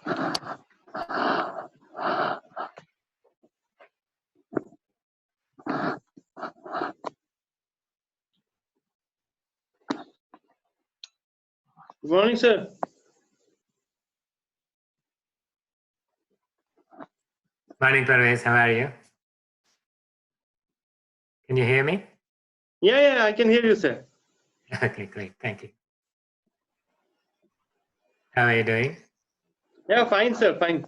Good morning, sir. Morning, Parvez. How are you? Can you hear me? Yeah, I can hear you, sir. Okay, great. Thank you. How are you doing? Yeah, fine, sir, fine.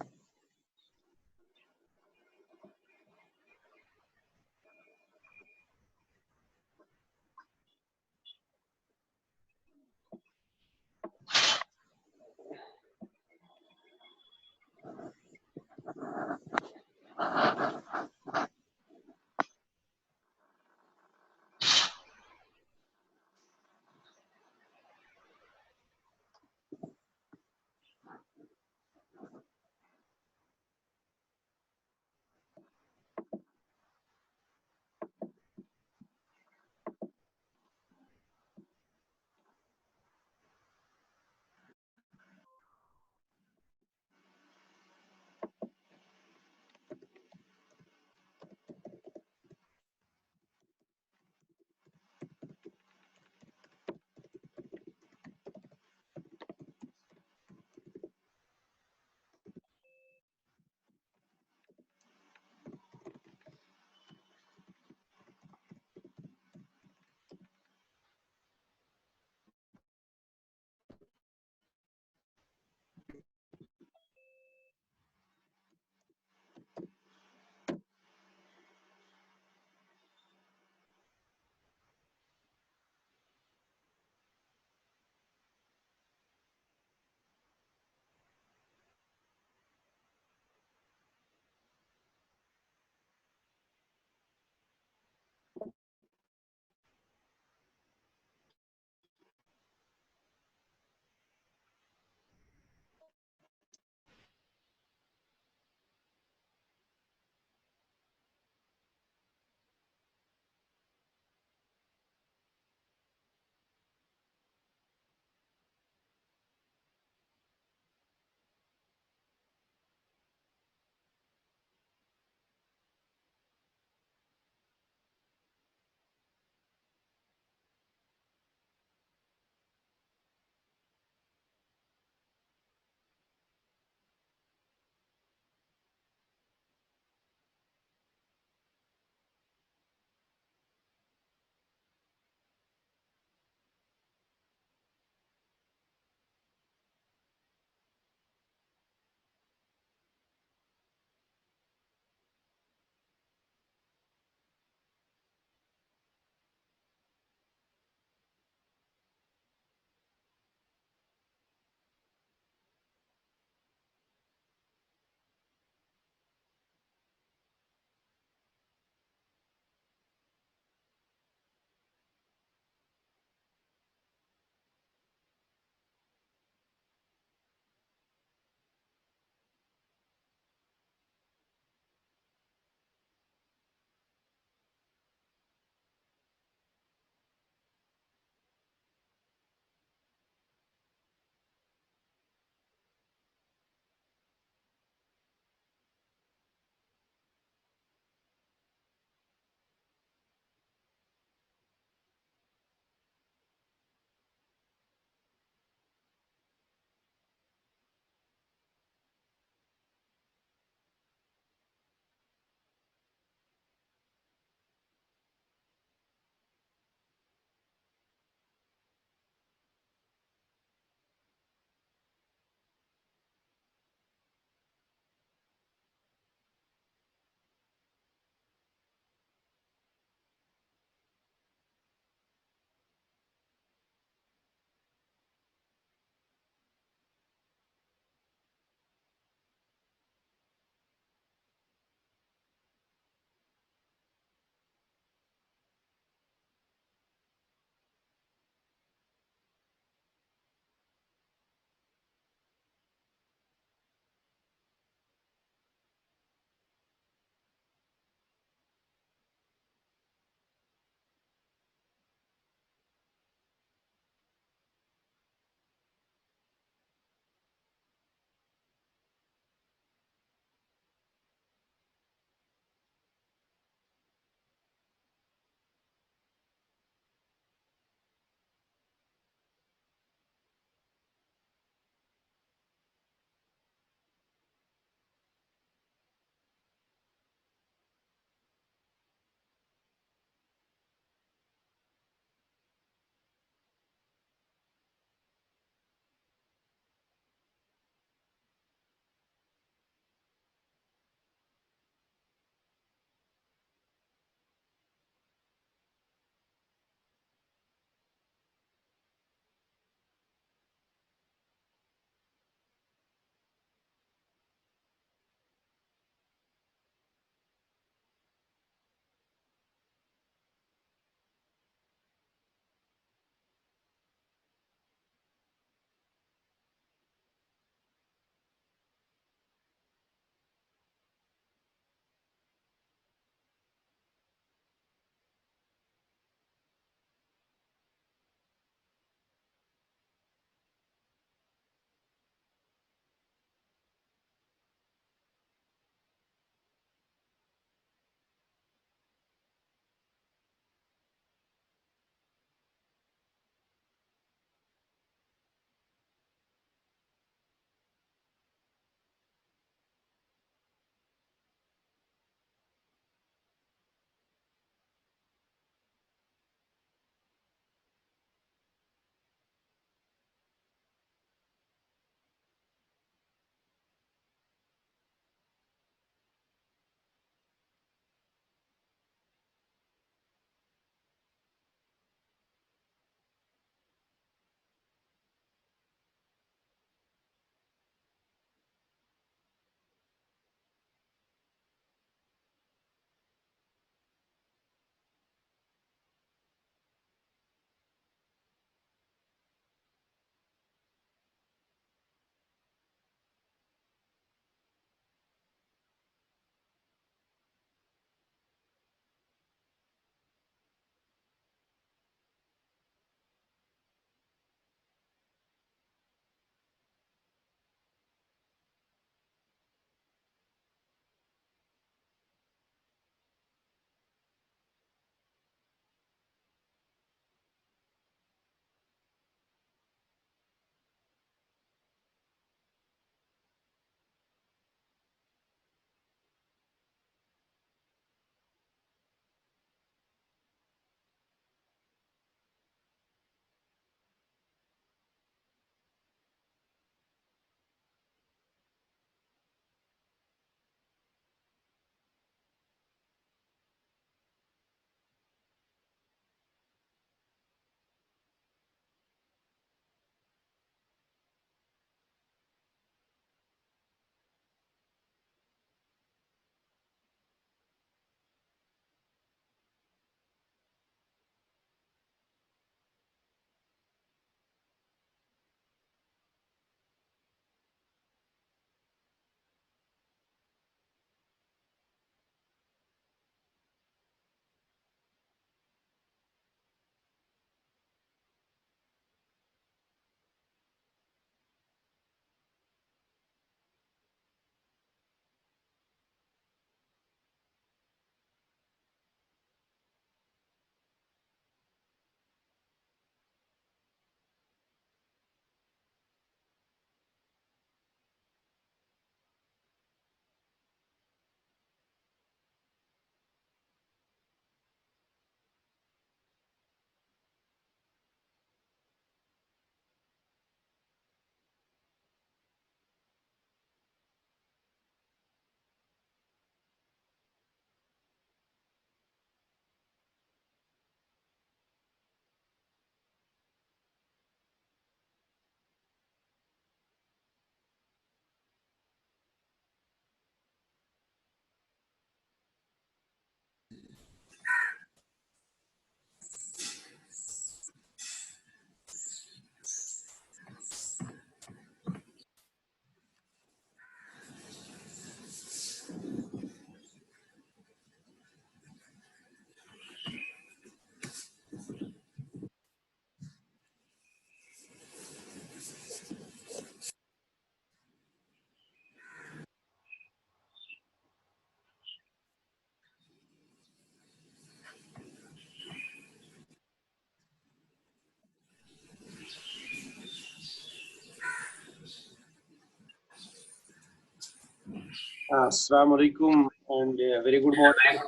Assalamu alaikum and very good morning.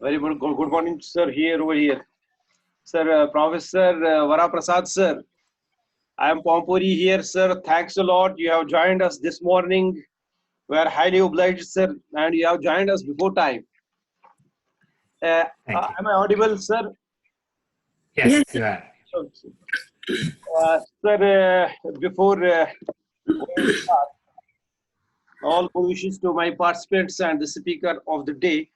Very good morning, sir. Here over here, sir. Professor Vara Prasad, sir. I am Pompuri here, sir. Thanks a lot. You have joined us this morning. We are highly obliged, sir, and you have joined us before time. Thank you. Am I audible, sir? Yes, you are. Sir, before we start, all good wishes to my participants and the speaker of the day.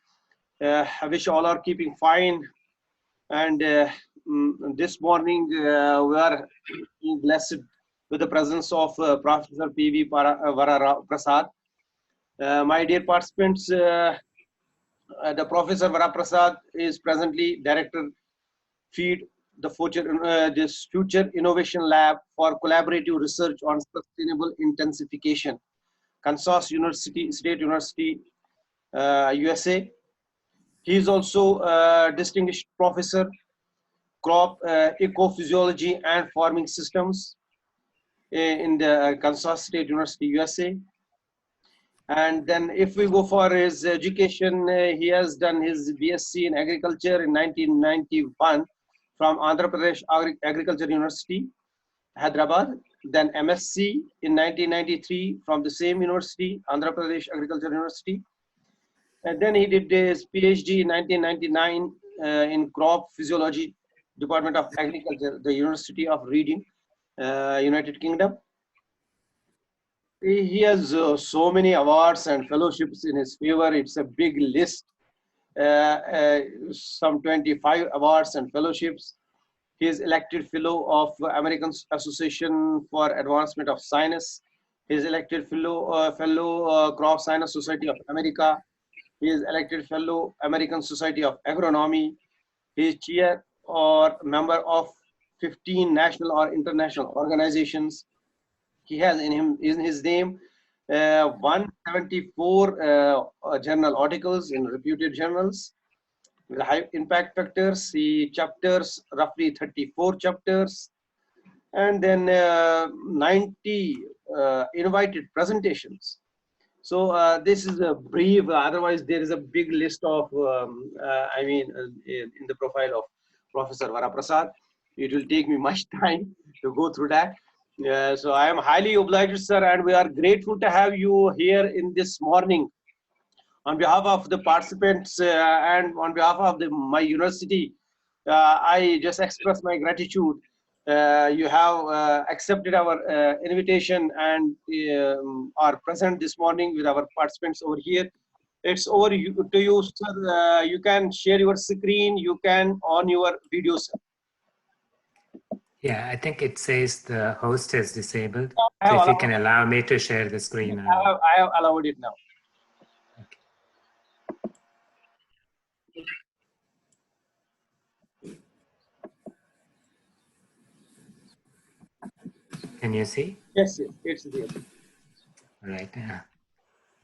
I wish all are keeping fine. And this morning we are being blessed with the presence of Professor P.V. Vara Prasad. My dear participants, the Professor Vara Prasad is presently Director FEED, this Future Innovation Lab for Collaborative Research on Sustainable Intensification, Kansas State University, USA. He is also a distinguished professor, crop ecophysiology and farming systems in the Kansas State University, USA. And then if we go for his education, he has done his BSc in agriculture in 1991 from Andhra Pradesh Agriculture University, Hyderabad. Then MSc in 1993 from the same university, Andhra Pradesh Agriculture University. And then he did his PhD in 1999 in crop physiology, Department of Agriculture, the University of Reading, United Kingdom. He has so many awards and fellowships in his favor. It's a big list, some 25 awards and fellowships. He is elected fellow of American Association for Advancement of Science. He is elected fellow Crop Science Society of America. He is elected fellow American Society of Agronomy. He is chair or member of 15 national or international organizations. He has in his name 174 journal articles in reputed journals with high impact factors. He chapters roughly 34 chapters, and then 90 invited presentations. So this is a brief. Otherwise, there is a big list of. In the profile of Professor Vara Prasad, it will take me much time to go through that. So I am highly obliged, sir, and we are grateful to have you here in this morning. On behalf of the participants and on behalf of my university, I just express my gratitude. You have accepted our invitation and are present this morning with our participants over here. It's over to you, sir. You can share your screen. You can on your video, sir. Yeah, I think it says the host is disabled. So if you can allow me to share the screen. I have allowed it now. Okay. Can you see? Yes, it's there. All right.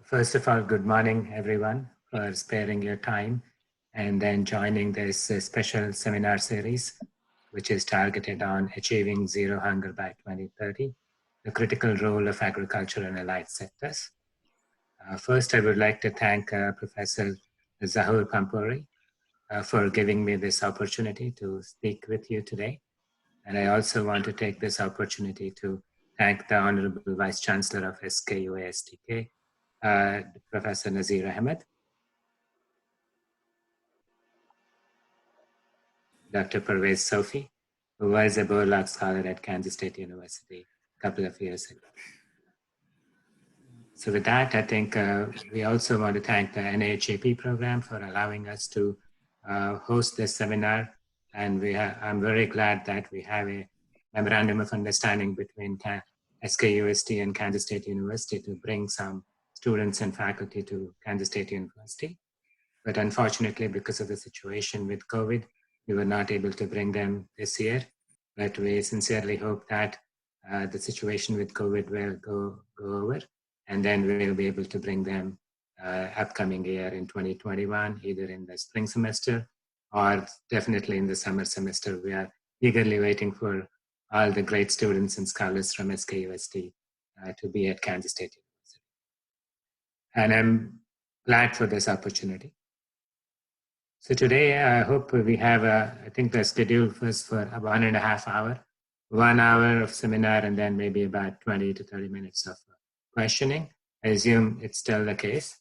First of all, good morning, everyone, for sparing your time and then joining this special seminar series, which is targeted on achieving zero hunger by 2030, the critical role of agriculture in allied sectors. First, I would like to thank Professor Zahur Pampuri for giving me this opportunity to speak with you today. And I also want to take this opportunity to thank the Honorable Vice Chancellor of FVSc&AH, Professor Nazir Ahmed, Dr. Parvez Sofi, who was a Borlaug Scholar at Kansas State University a couple of years ago. So with that, I think we also want to thank the NAHAP program for allowing us to host this seminar. And I'm very glad that we have a memorandum of understanding between SKUST and Kansas State University to bring some students and faculty to Kansas State University. But unfortunately, because of the situation with COVID, we were not able to bring them this year. But we sincerely hope that the situation with COVID will go over, and then we'll be able to bring them upcoming year in 2021, either in the spring semester or definitely in the summer semester. We are eagerly waiting for all the great students and scholars from SKUST to be at Kansas State University. and I'm glad for this opportunity. So today, I hope we have, I think the schedule was for a 1.5 hour, 1 hour of seminar, and then maybe about 20 to 30 minutes of questioning. I assume it's still the case.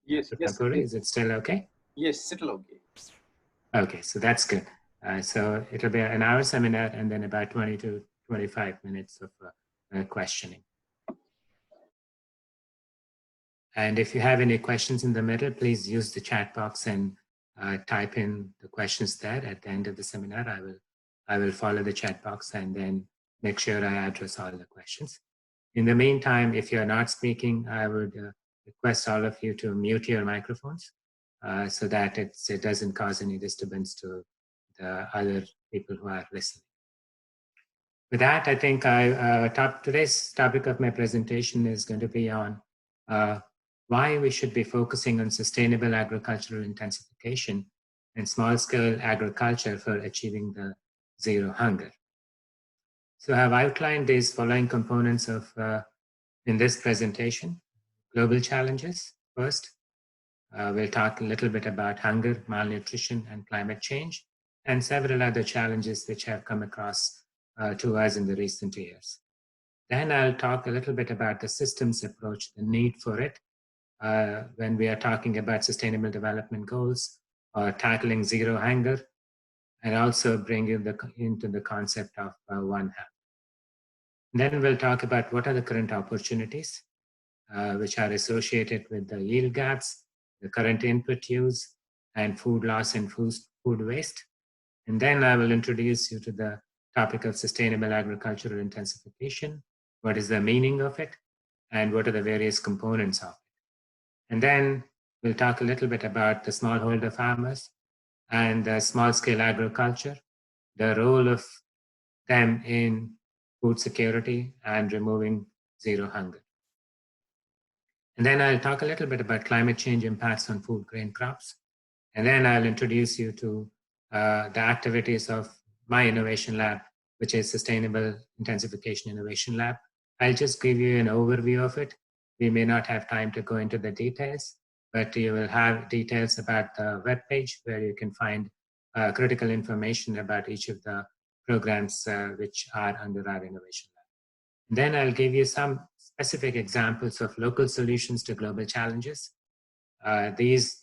Yes, Dr. yes, Pampuri, is it still okay? yes, still okay. Okay, so that's good. So it'll be an hour seminar and then about 20 to 25 minutes of questioning. And if you have any questions in the middle, please use the chat box and type in the questions there. At the end of the seminar, I will follow the chat box and then make sure I address all the questions. In the meantime, if you're not speaking, I would request all of you to mute your microphones so that it doesn't cause any disturbance to the other people who are listening. With that, I think today's topic of my presentation is going to be on why we should be focusing on sustainable agricultural intensification and small-scale agriculture for achieving the zero hunger. So I've outlined these following components of in this presentation. Global challenges first. We'll talk a little bit about hunger, malnutrition, and climate change, and several other challenges which have come across to us in the recent years. Then I'll talk a little bit about the systems approach, the need for it, when we are talking about sustainable development goals or tackling zero hunger, and also bring you into the concept of One Health. Then we'll talk about what are the current opportunities which are associated with the yield gaps, the current input use, and food loss and food waste. And then I will introduce you to the topic of sustainable agricultural intensification. What is the meaning of it? And what are the various components of it? And then we'll talk a little bit about the smallholder farmers and the small-scale agriculture, the role of them in food security and removing zero hunger. And then I'll talk a little bit about climate change impacts on food grain crops. And then I'll introduce you to the activities of my innovation lab, which is Sustainable Intensification Innovation Lab. I'll just give you an overview of it. We may not have time to go into the details, but you will have details about the webpage where you can find critical information about each of the programs which are under our innovation lab. Then I'll give you some specific examples of local solutions to global challenges. These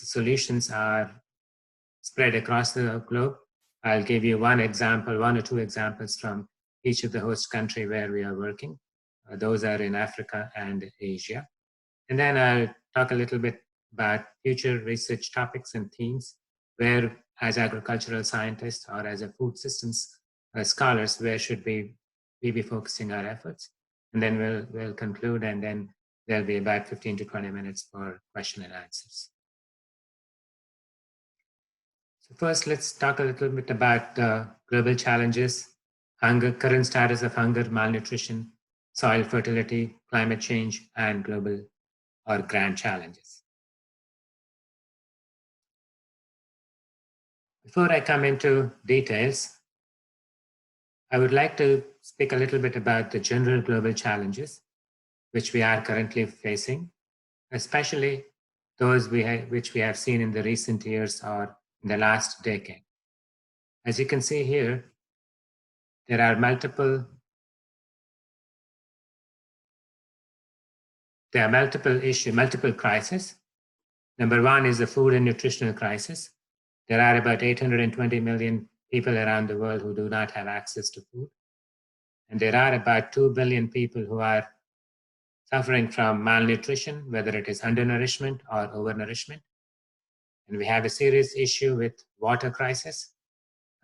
solutions are spread across the globe. I'll give you one or two examples from each of the host country where we are working. Those are in Africa and Asia. And then I'll talk a little bit about future research topics and themes where, as agricultural scientists or as a food systems scholars, where should we be focusing our efforts? And then we'll conclude, and then there'll be about 15 to 20 minutes for question and answers. So first, let's talk a little bit about global challenges, hunger, current status of hunger, malnutrition, soil fertility, climate change, and global or grand challenges. Before I come into details, I would like to speak a little bit about the general global challenges which we are currently facing, especially those which we have seen in the recent years or in the last decade. As you can see here, there are multiple crises. Number one is the food and nutritional crisis. There are about 820 million people around the world who do not have access to food. And there are about 2 billion people who are suffering from malnutrition, whether it is undernourishment or overnourishment. And we have a serious issue with water crisis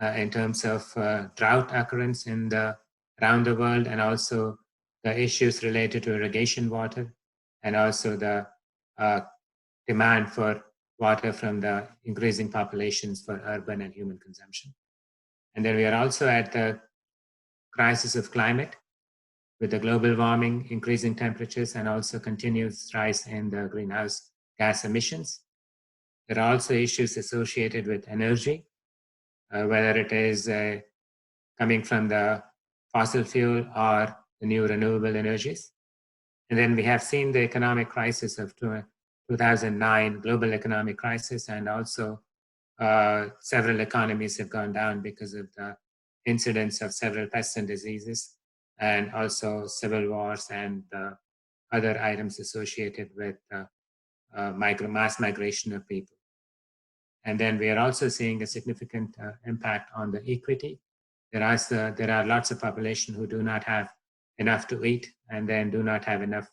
in terms of drought occurrence around the world, and also the issues related to irrigation water, and also the demand for water from the increasing populations for urban and human consumption. And then we are also at the crisis of climate, with the global warming, increasing temperatures, and also continuous rise in the greenhouse gas emissions. There are also issues associated with energy, whether it is coming from the fossil fuel or the new renewable energies. And then we have seen the economic crisis of 2009, global economic crisis, and also several economies have gone down because of the incidence of several pests and diseases, and also civil wars and other items associated with mass migration of people. And then we are also seeing a significant impact on the equity. There are lots of population who do not have enough to eat and then do not have enough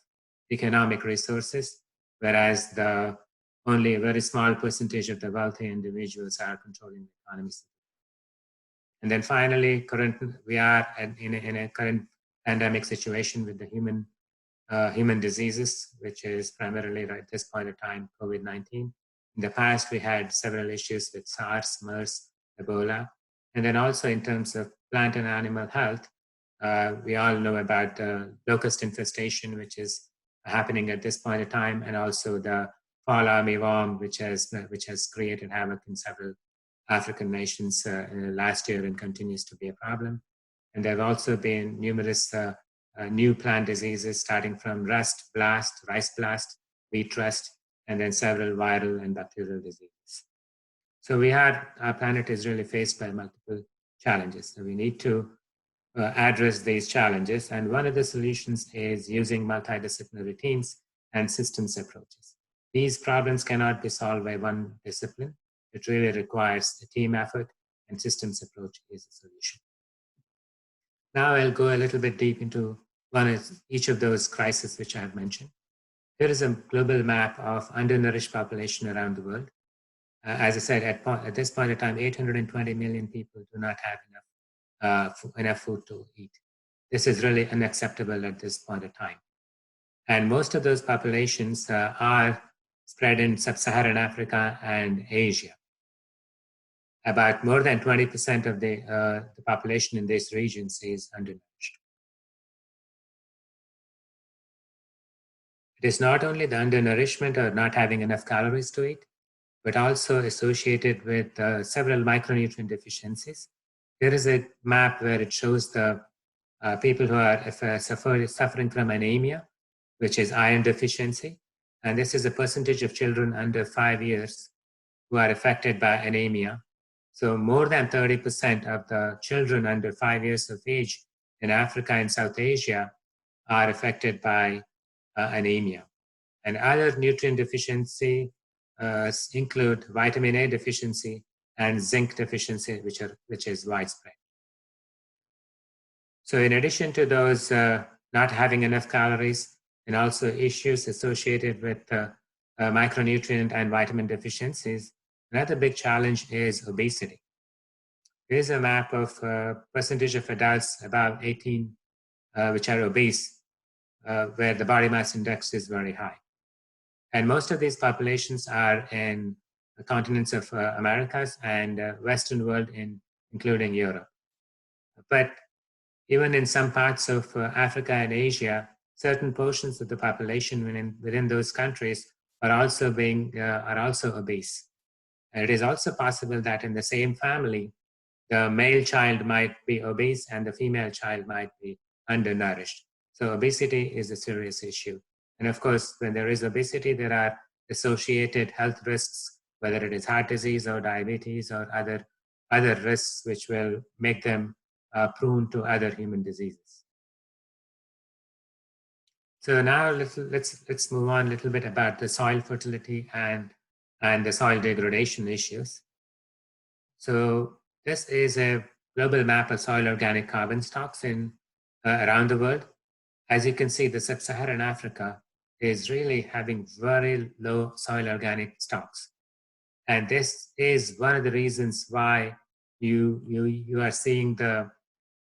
economic resources, whereas the only a very small percentage of the wealthy individuals are controlling the economies. And then finally, we are in a current pandemic situation with the human diseases, which is primarily at this point of time, COVID-19. In the past, we had several issues with SARS, MERS, Ebola. And then also in terms of plant and animal health, we all know about locust infestation, which is happening at this point of time, and also the fall armyworm, which has created havoc in several African nations last year and continues to be a problem. And there have also been numerous new plant diseases, starting from rust blast, rice blast, wheat rust, and then several viral and bacterial diseases. So our planet is really faced by multiple challenges. So we need to address these challenges. And one of the solutions is using multidisciplinary teams and systems approaches. These problems cannot be solved by one discipline. It really requires a team effort, and systems approach is the solution. Now I'll go a little bit deep into each of those crises which I have mentioned. Here is a global map of undernourished population around the world. As I said, at this point in time, 820 million people do not have enough food to eat. This is really unacceptable at this point of time. And most of those populations are spread in sub-Saharan Africa and Asia. About more than 20% of the population in these regions is undernourished. It is not only the undernourishment or not having enough calories to eat, but also associated with several micronutrient deficiencies. There is a map where it shows the people who are suffering from anemia, which is iron deficiency. And this is a percentage of children under 5 years who are affected by anemia. So more than 30% of the children under 5 years of age in Africa and South Asia are affected by anemia. And other nutrient deficiency include vitamin A deficiency and zinc deficiency, which is widespread. So in addition to those not having enough calories, and also issues associated with micronutrient and vitamin deficiencies, another big challenge is obesity. Here's a map of percentage of adults above 18 which are obese, where the body mass index is very high. And most of these populations are in the continents of Americas and Western world, including Europe. But even in some parts of Africa and Asia, certain portions of the population within those countries are also obese. And it is also possible that in the same family, the male child might be obese and the female child might be undernourished. So obesity is a serious issue. And of course, when there is obesity, there are associated health risks, whether it is heart disease or diabetes or other risks which will make them prone to other human diseases. So now let's move on a little bit about the soil fertility and the soil degradation issues. So this is a global map of soil organic carbon stocks around the world. As you can see, the sub-Saharan Africa is really having very low soil organic stocks. And this is one of the reasons why you are seeing the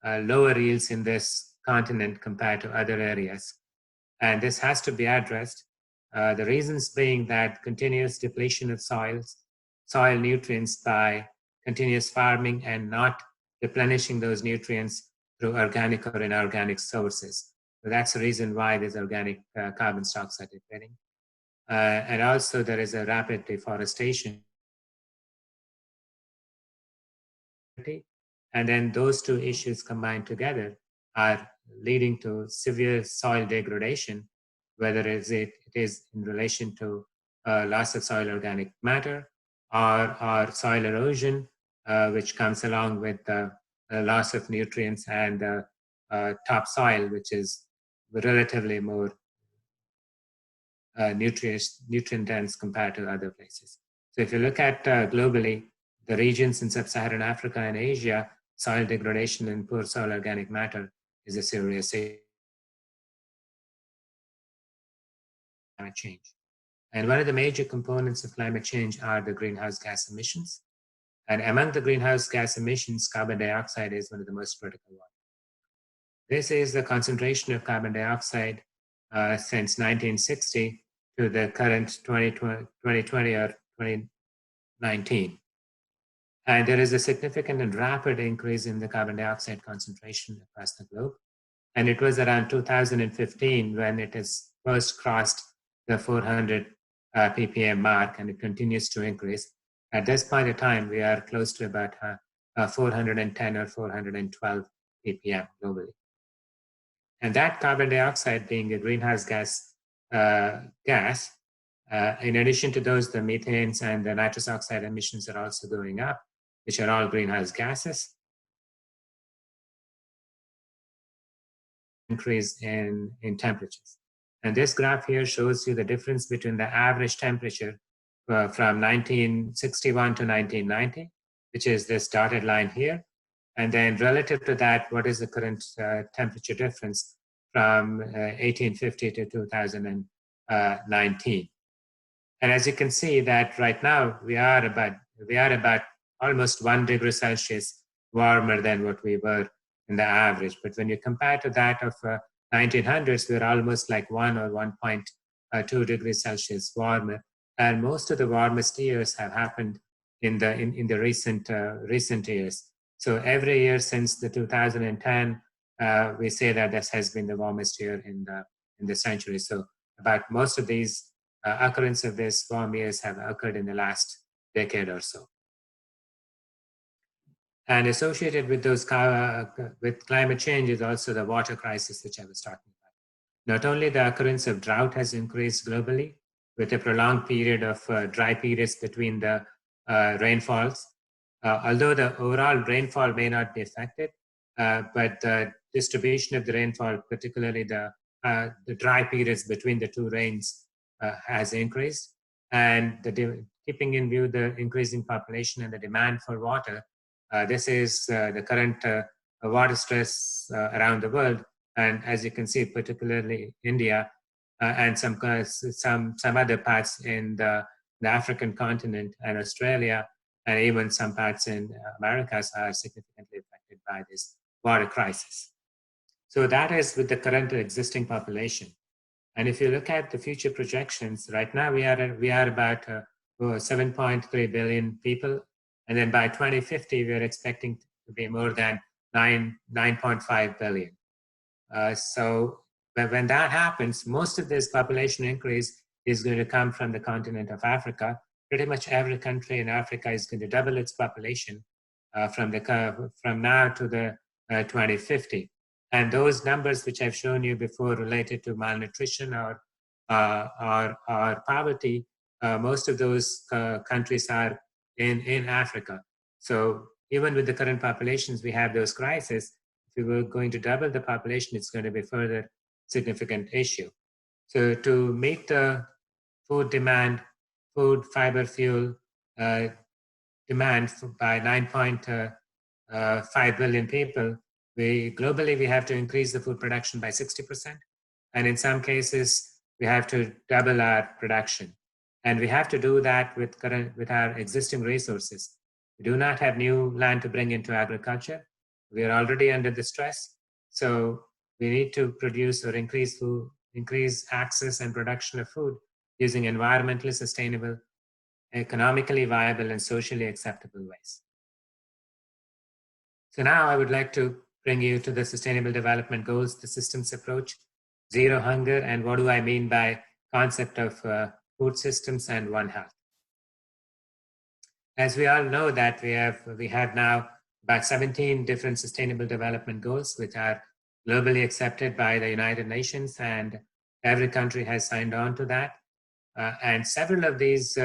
lower yields in this continent compared to other areas. And this has to be addressed. The reasons being that continuous depletion of soil nutrients by continuous farming and not replenishing those nutrients through organic or inorganic sources. So that's the reason why these organic carbon stocks are depleting. And also there is a rapid deforestation. And then those two issues combined together are leading to severe soil degradation whether it is in relation to loss of soil organic matter or soil erosion, which comes along with the loss of nutrients and topsoil, which is relatively more nutrient dense compared to other places. So if you look at globally, the regions in sub-Saharan Africa and Asia, soil degradation and poor soil organic matter is a serious climate change. And one of the major components of climate change are the greenhouse gas emissions. And among the greenhouse gas emissions, carbon dioxide is one of the most critical ones. This is the concentration of carbon dioxide since 1960 to the current 2020 or 2019. And there is a significant and rapid increase in the carbon dioxide concentration across the globe. And it was around 2015 when it has first crossed the 400 ppm mark, and it continues to increase. At this point of time, we are close to about 410 or 412 ppm globally. And that carbon dioxide being a greenhouse gas, in addition to those, the methanes and the nitrous oxide emissions are also going up, which are all greenhouse gases. Increase in temperatures. And this graph here shows you the difference between the average temperature from 1961 to 1990, which is this dotted line here. And then relative to that, what is the current temperature difference from 1850 to 2019? And as you can see that right now we are about almost 1 degree Celsius warmer than what we were in the average. But when you compare to that of 1900s, we're almost like 1 or 1.2 degrees Celsius warmer. And most of the warmest years have happened in the recent years. So every year since the 2010, we say that this has been the warmest year in the century. So about most of these occurrence of these warm years have occurred in the last decade or so. And associated with those with climate change is also the water crisis, which I was talking about. Not only the occurrence of drought has increased globally with a prolonged period of dry periods between the rainfalls, although the overall rainfall may not be affected, but the distribution of the rainfall, particularly the dry periods between the two rains, has increased. And keeping in view the increasing population and the demand for water, this is the current water stress around the world. And as you can see, particularly India and some other parts in the African continent and Australia, and even some parts in Americas are significantly affected by this water crisis. So that is with the current existing population. And if you look at the future projections, right now we are about 7.3 billion people. And then by 2050, we are expecting to be more than 9.5 billion. So when that happens, most of this population increase is going to come from the continent of Africa. Pretty much every country in Africa is going to double its population from now to the 2050. And those numbers which I've shown you before related to malnutrition or poverty, most of those countries are in Africa. So even with the current populations, we have those crises. If we were going to double the population, it's going to be a further significant issue. So to meet the food demand, food, fiber, fuel demand by 9.5 billion people, globally we have to increase the food production by 60%. And in some cases, we have to double our production. And we have to do that with our existing resources. We do not have new land to bring into agriculture. We are already under the stress. So we need to produce or increase access and production of food using environmentally sustainable, economically viable, and socially acceptable ways. So now I would like to bring you to the Sustainable Development Goals, the systems approach, zero hunger, and what do I mean by concept of food systems and One Health. As we all know that we have now about 17 different Sustainable Development Goals, which are globally accepted by the United Nations and Every country has signed on to that. And several of these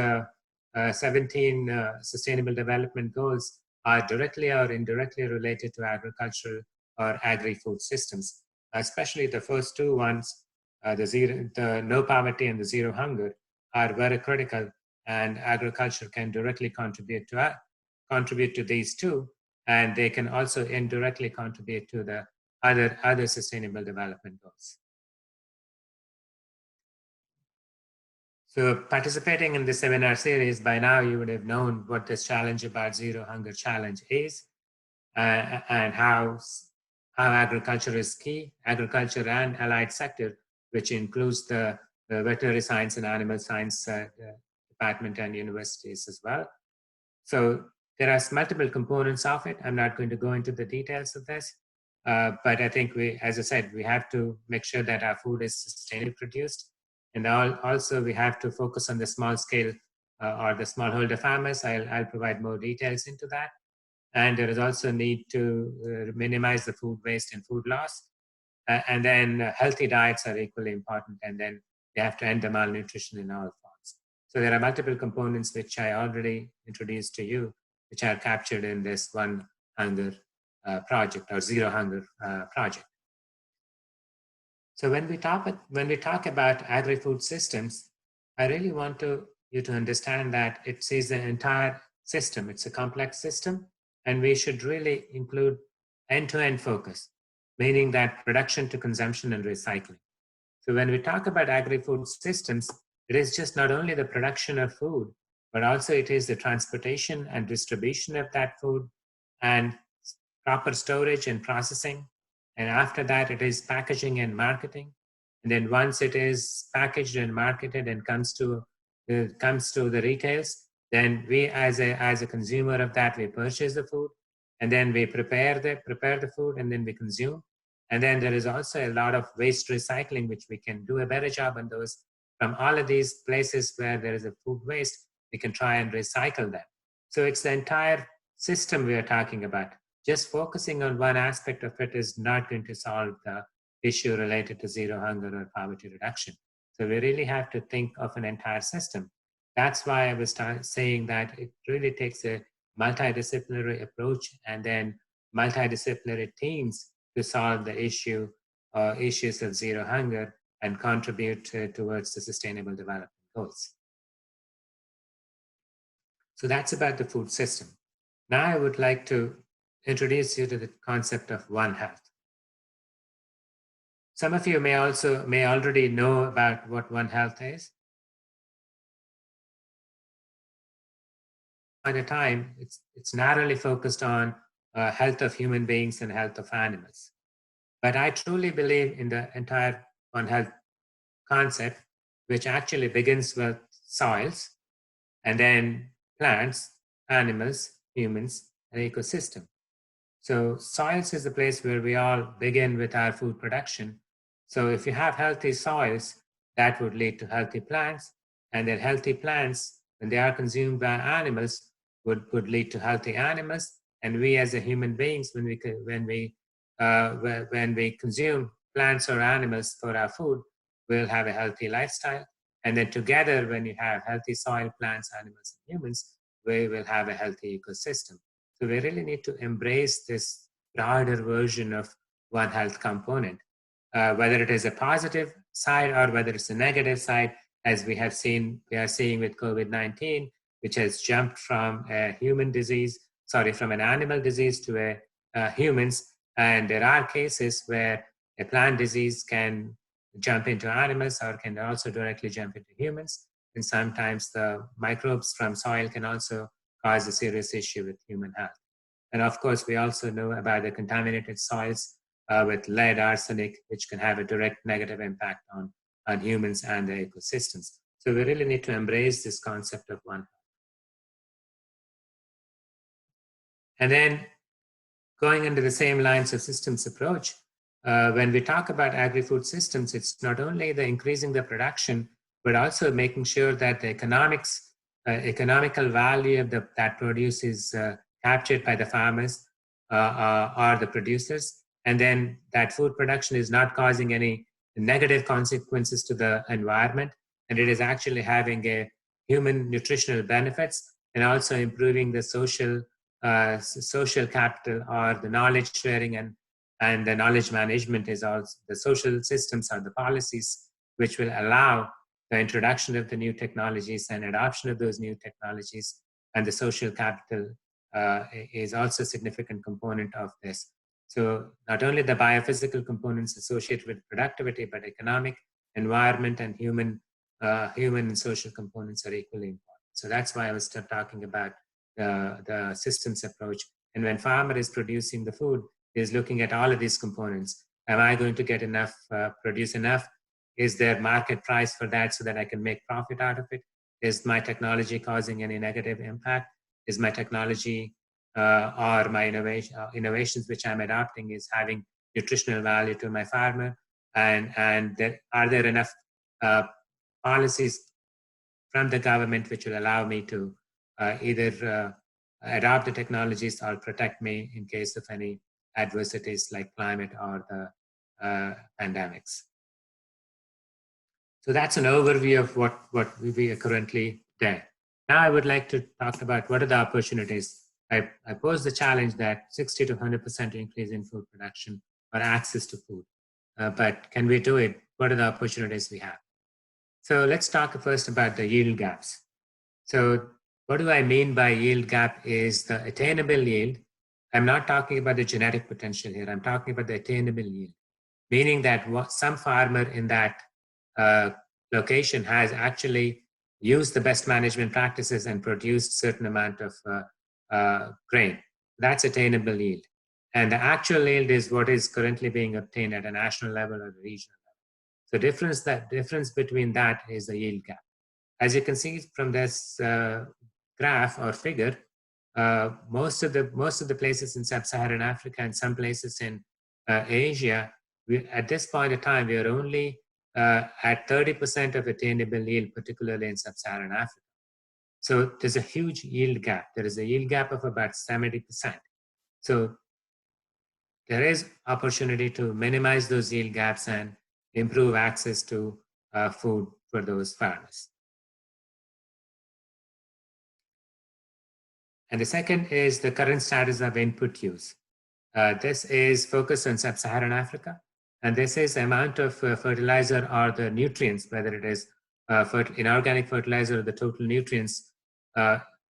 17 Sustainable Development Goals are directly or indirectly related to agricultural or agri-food systems, especially the first two ones, the no poverty and the zero hunger, are very critical, and agriculture can directly contribute to these two, and they can also indirectly contribute to the other Sustainable Development Goals. So participating in the seminar series, by now you would have known what this Challenge About Zero Hunger Challenge is, and how agriculture is key, agriculture and allied sector, which includes the veterinary science and animal science department and universities as well. So there are multiple components of it. I'm not going to go into the details of this, but I think as I said, we have to make sure that our food is sustainably produced. And also we have to focus on the small scale or the smallholder farmers. I'll provide more details into that. And there is also a need to minimize the food waste and food loss. And then healthy diets are equally important. And then we have to end the malnutrition in all forms. So there are multiple components which I already introduced to you, which are captured in this One Hunger project or Zero Hunger project. So when we talk about agri-food systems, I really want you to understand that it is the entire system. It's a complex system, and we should really include end-to-end focus, meaning that production to consumption and recycling. So when we talk about agri-food systems, it is just not only the production of food, but also it is the transportation and distribution of that food and proper storage and processing. And after that, it is packaging and marketing. And then once it is packaged and marketed and comes to the retails, then we as a consumer of that, we purchase the food, and then we prepare the food, and then we consume. And then there is also a lot of waste recycling, which we can do a better job on those. From all of these places where there is a food waste, we can try and recycle them. So it's the entire system we are talking about. Just focusing on one aspect of it is not going to solve the issue related to zero hunger or poverty reduction. So we really have to think of an entire system. That's why I was saying that it really takes a multidisciplinary approach and then multidisciplinary teams to solve the issues of zero hunger and contribute towards the Sustainable Development Goals. So that's about the food system. Now I would like to introduce you to the concept of One Health. Some of you may already know about what One Health is. At a time, it's narrowly focused on health of human beings and health of animals. But I truly believe in the entire One Health concept, which actually begins with soils and then plants, animals, humans, and ecosystem. So soils is the place where we all begin with our food production. So if you have healthy soils, that would lead to healthy plants, and then healthy plants, when they are consumed by animals, would lead to healthy animals. And we as a human beings, when we consume plants or animals for our food, we'll have a healthy lifestyle. And then together, when you have healthy soil, plants, animals, and humans, we will have a healthy ecosystem. So we really need to embrace this broader version of One Health component, whether it is a positive side or whether it's a negative side, as we are seeing with COVID-19, which has jumped from a from an animal disease to humans. And there are cases where a plant disease can jump into animals or can also directly jump into humans. And sometimes the microbes from soil can also cause a serious issue with human health. And of course, we also know about the contaminated soils with lead, arsenic, which can have a direct negative impact on humans and the ecosystems. So we really need to embrace this concept of One Health. And then going into the same lines of systems approach, when we talk about agri-food systems, it's not only the increasing the production, but also making sure that the economical value of that produce is captured by the farmers or the producers. And then that food production is not causing any negative consequences to the environment, and it is actually having a human nutritional benefits and also improving the social capital, or the knowledge sharing and the knowledge management is also the social systems or the policies which will allow the introduction of the new technologies and adoption of those new technologies. And the social capital is also a significant component of this. So not only the biophysical components associated with productivity, but economic, environment, and human and social components are equally important. So that's why I was talking about the systems approach. And when farmer is producing the food, is looking at all of these components. Am I going to get enough, produce enough? Is there market price for that so that I can make profit out of it? Is my technology causing any negative impact? Is my technology or my innovations which I'm adopting is having nutritional value to my farmer? And are there enough policies from the government which will allow me to either adopt the technologies or protect me in case of any adversities like climate or the pandemics? So that's an overview of what we are currently doing. Now I would like to talk about what are the opportunities. I pose the challenge that 60 to 100% increase in food production or access to food. But can we do it? What are the opportunities we have? So let's talk first about the yield gaps. So what do I mean by yield gap is the attainable yield. I'm not talking about the genetic potential here. I'm talking about the attainable yield, meaning that some farmer in that location has actually used the best management practices and produced certain amount of grain. That's attainable yield. And the actual yield is what is currently being obtained at a national level or the regional level. So the difference between that is the yield gap. As you can see from this graph or figure, most of the places in sub-Saharan Africa and some places in Asia, at this point in time, we are only at 30% of attainable yield, particularly in sub-Saharan Africa. So there's a huge yield gap. There is a yield gap of about 70%. So there is opportunity to minimize those yield gaps and improve access to food for those farmers. And the second is the current status of input use. This is focused on sub-Saharan Africa. And this is the amount of fertilizer or the nutrients, whether it is inorganic fertilizer or the total nutrients,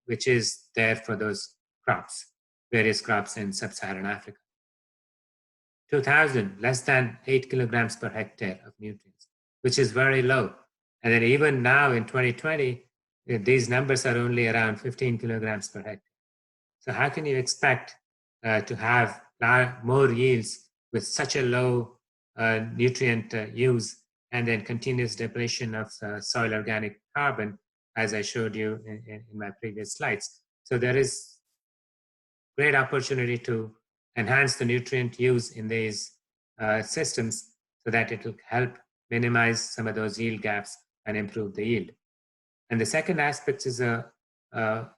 which is there for those crops, various crops in sub-Saharan Africa. 2000, less than 8 kilograms per hectare of nutrients, which is very low. And then even now in 2020, these numbers are only around 15 kilograms per hectare. So how can you expect to have more yields with such a low nutrient use and then continuous depletion of soil organic carbon, as I showed you in my previous slides? So there is great opportunity to enhance the nutrient use in these systems so that it will help minimize some of those yield gaps and improve the yield. And the second aspect is a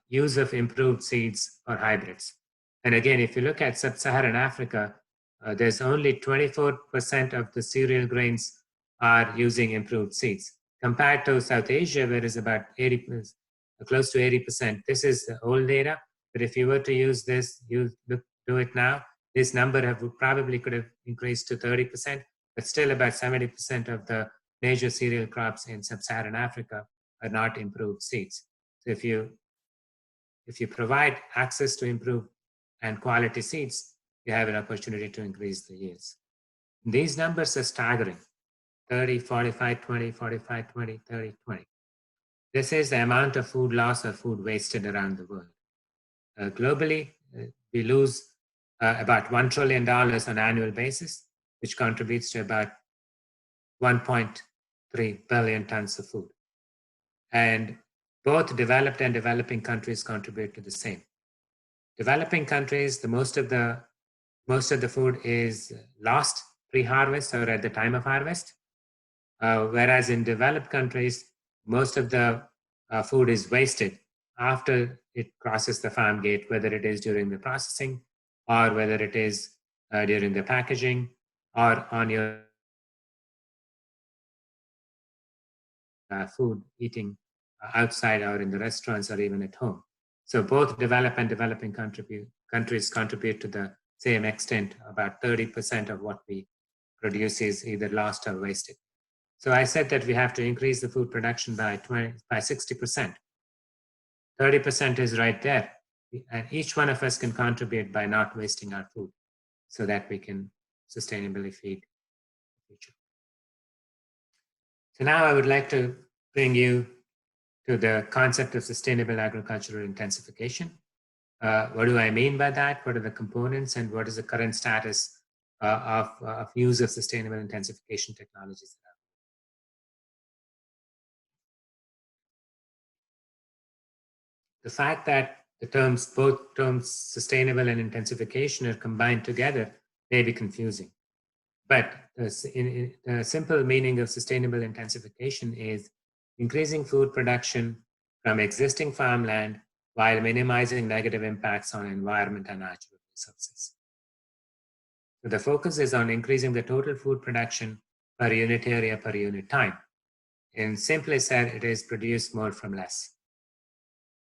use of improved seeds or hybrids. And again, if you look at sub-Saharan Africa, there's only 24% of the cereal grains are using improved seeds, compared to South Asia, where it's about 80%, close to 80%. This is the old data, but if you were to use this, do it now, this number probably could have increased to 30%, but still about 70% of the major cereal crops in sub-Saharan Africa are not improved seeds. So if you provide access to improved and quality seeds, you have an opportunity to increase the yields. These numbers are staggering: 30, 45, 20, 45, 20, 30, 20. This is the amount of food loss or food wasted around the world. Globally, we lose about $1 trillion on an annual basis, which contributes to about 1.3 billion tons of food. And both developed and developing countries contribute to the same. Developing countries, the most of the food is lost pre-harvest or at the time of harvest, whereas in developed countries, most of the food is wasted after it crosses the farm gate, whether it is during the processing or whether it is during the packaging or on your food, eating outside or in the restaurants or even at home. So both developed and developing countries contribute to the same extent. About 30% of what we produce is either lost or wasted. So I said that we have to increase the food production by 60%. 30% is right there. And each one of us can contribute by not wasting our food so that we can sustainably feed the future. So now I would like to bring you to the concept of sustainable agricultural intensification. What do I mean by that? What are the components and what is the current status of use of sustainable intensification technologies? The fact that both terms sustainable and intensification are combined together may be confusing. But the simple meaning of sustainable intensification is increasing food production from existing farmland while minimizing negative impacts on environment and natural resources. So the focus is on increasing the total food production per unit area per unit time. In simply said, it is produce more from less.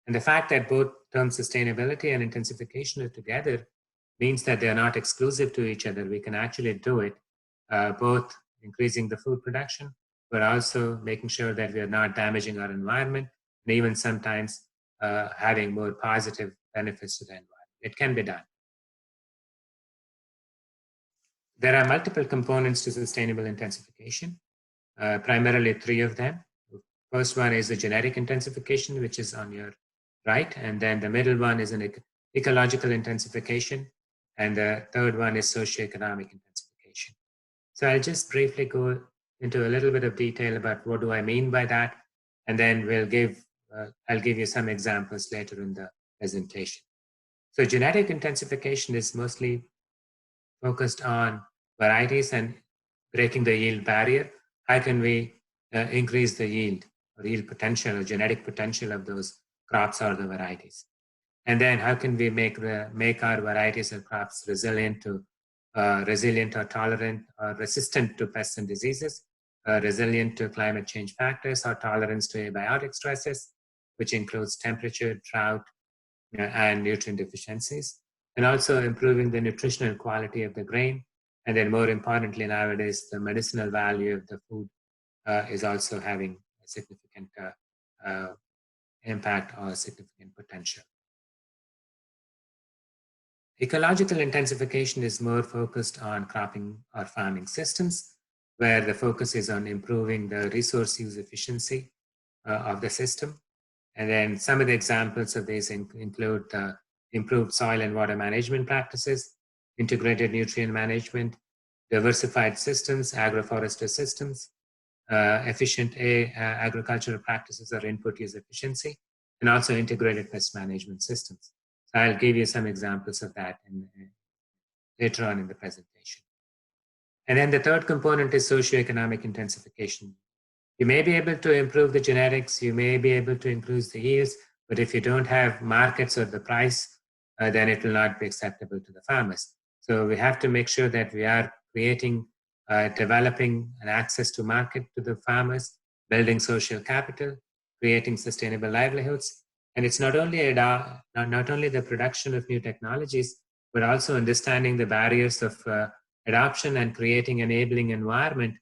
And the fact that both terms sustainability and intensification are together means that they are not exclusive to each other. We can actually do it, both increasing the food production, but also making sure that we are not damaging our environment, and even sometimes having more positive benefits to the environment. It can be done. There are multiple components to sustainable intensification, primarily 3 of them. First one is the genetic intensification, which is on your right, and then the middle one is an ecological intensification, and the third one is socioeconomic intensification. So I'll just briefly go into a little bit of detail about what do I mean by that, and then I'll give you some examples later in the presentation. So genetic intensification is mostly focused on varieties and breaking the yield barrier. How can we increase the yield or yield potential or genetic potential of those crops or the varieties? And then how can we make our varieties and crops resilient or tolerant or resistant to pests and diseases, resilient to climate change factors, or tolerance to abiotic stresses, which includes temperature, drought, and nutrient deficiencies, and also improving the nutritional quality of the grain. And then more importantly nowadays, the medicinal value of the food is also having a significant impact or significant potential. Ecological intensification is more focused on cropping or farming systems, where the focus is on improving the resource use efficiency of the system. And then some of the examples of these include improved soil and water management practices, integrated nutrient management, diversified systems, agroforestry systems, efficient agricultural practices or input use efficiency, and also integrated pest management systems. So I'll give you some examples of that later on in the presentation. And then the third component is socioeconomic intensification. You may be able to improve the genetics, you may be able to increase the yields, but if you don't have markets or the price, then it will not be acceptable to the farmers. So we have to make sure that we are creating, developing an access to market to the farmers, building social capital, creating sustainable livelihoods. And it's not only the production of new technologies, but also understanding the barriers of adoption and creating enabling environment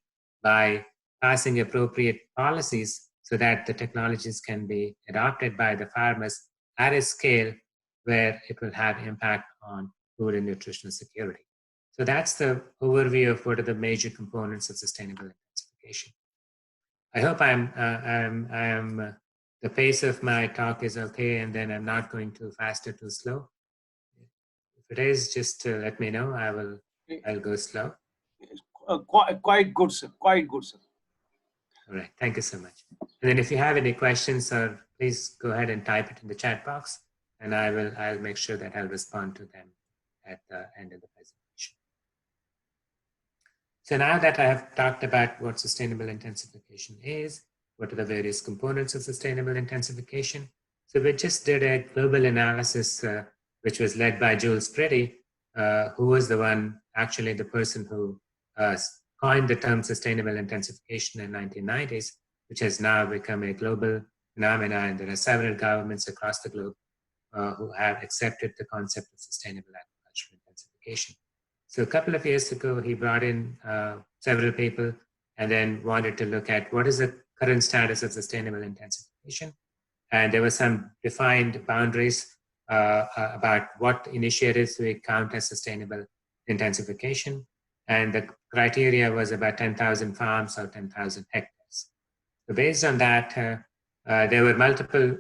by passing appropriate policies so that the technologies can be adopted by the farmers at a scale where it will have impact on food and nutritional security. So that's the overview of what are the major components of sustainable intensification. I hope the pace of my talk is okay, and then I'm not going too fast or too slow. If it is, just let me know. I'll go slow. Quite good, sir. Quite good, sir. All right, thank you so much. And then if you have any questions, please go ahead and type it in the chat box, and I'll make sure that I'll respond to them at the end of the presentation. So now that I have talked about what sustainable intensification is, what are the various components of sustainable intensification? So we just did a global analysis, which was led by Jules Pretty, who was the person who coined the term sustainable intensification in the 1990s. which has now become a global phenomenon. And there are several governments across the globe who have accepted the concept of sustainable agricultural intensification. So a couple of years ago, he brought in several people and then wanted to look at what is the current status of sustainable intensification. And there were some defined boundaries about what initiatives we count as sustainable intensification. And the criteria was about 10,000 farms or 10,000 hectares. So based on that, there were multiple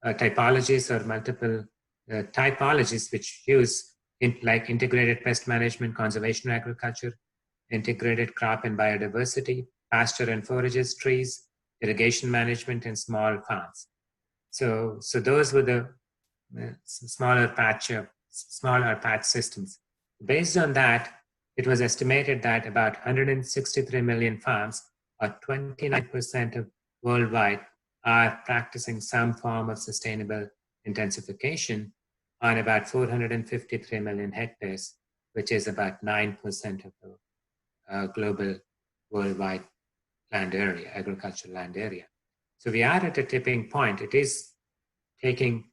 typologies or multiple typologies which use like integrated pest management, conservation agriculture, integrated crop and biodiversity, pasture and forages, trees, irrigation management, and small farms. So those were the smaller patch systems. Based on that, it was estimated that about 163 million farms, or 29% of worldwide, are practicing some form of sustainable intensification on about 453 million hectares, which is about 9% of the global worldwide land area, agricultural land area. So we are at a tipping point. It is taking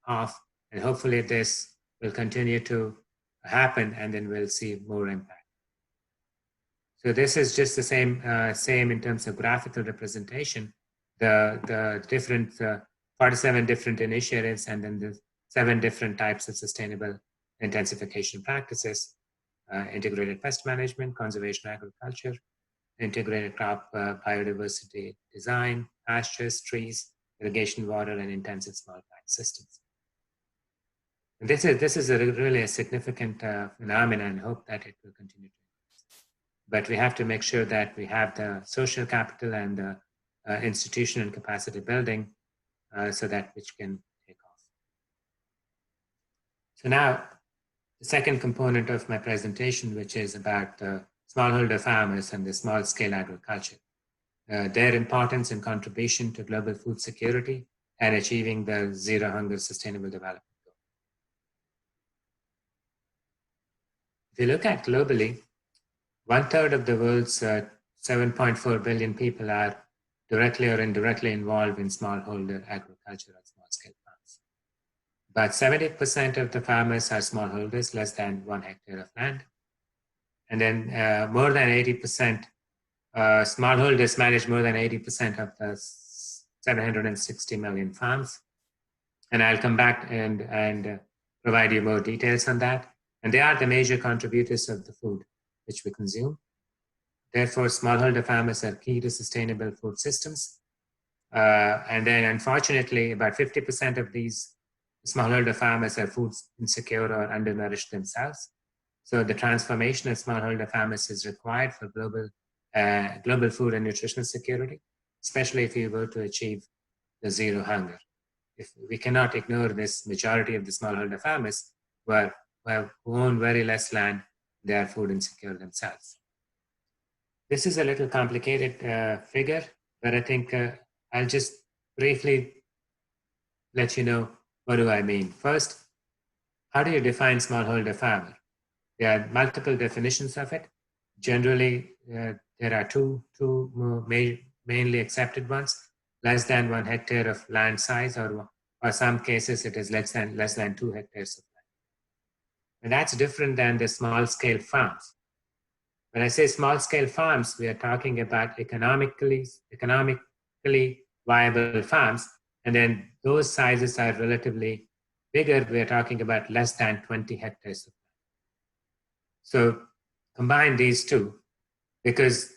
off, and hopefully this will continue to happen, and then we'll see more impact. So this is just the same in terms of graphical representation. The different 47 different initiatives, and then the 7 different types of sustainable intensification practices: integrated pest management, conservation agriculture, integrated crop biodiversity design, pastures, trees, irrigation, water, and intensive small patch systems. And this is really a significant phenomenon, and hope that it will continue to increase. But we have to make sure that we have the social capital and the institutional capacity building so that which can take off. So now, the second component of my presentation, which is about the smallholder farmers and the small-scale agriculture, their importance and contribution to global food security and achieving the Zero Hunger Sustainable Development Goal. If you look at globally, 1/3 of the world's 7.4 billion people are directly or indirectly involved in smallholder agriculture or small-scale farms. About 70% of the farmers are smallholders, less than 1 hectare of land. And then more than 80%, smallholders manage more than 80% of the 760 million farms. And I'll come back and provide you more details on that. And they are the major contributors of the food which we consume. Therefore, smallholder farmers are key to sustainable food systems. And then unfortunately, about 50% of these smallholder farmers are food insecure or undernourished themselves. So the transformation of smallholder farmers is required for global food and nutritional security, especially if we were to achieve the zero hunger. If we cannot ignore this majority of the smallholder farmers who own very less land, they are food insecure themselves. This is a little complicated figure, but I think I'll just briefly let you know what do I mean. First, how do you define smallholder farmer? There are multiple definitions of it. Generally, there are two mainly accepted ones: less than 1 hectare of land size, or some cases it is less than 2 hectares of land. And that's different than the small-scale farms. When I say small-scale farms, we are talking about economically viable farms, and then those sizes are relatively bigger. We are talking about less than 20 hectares of land. So combine these two, because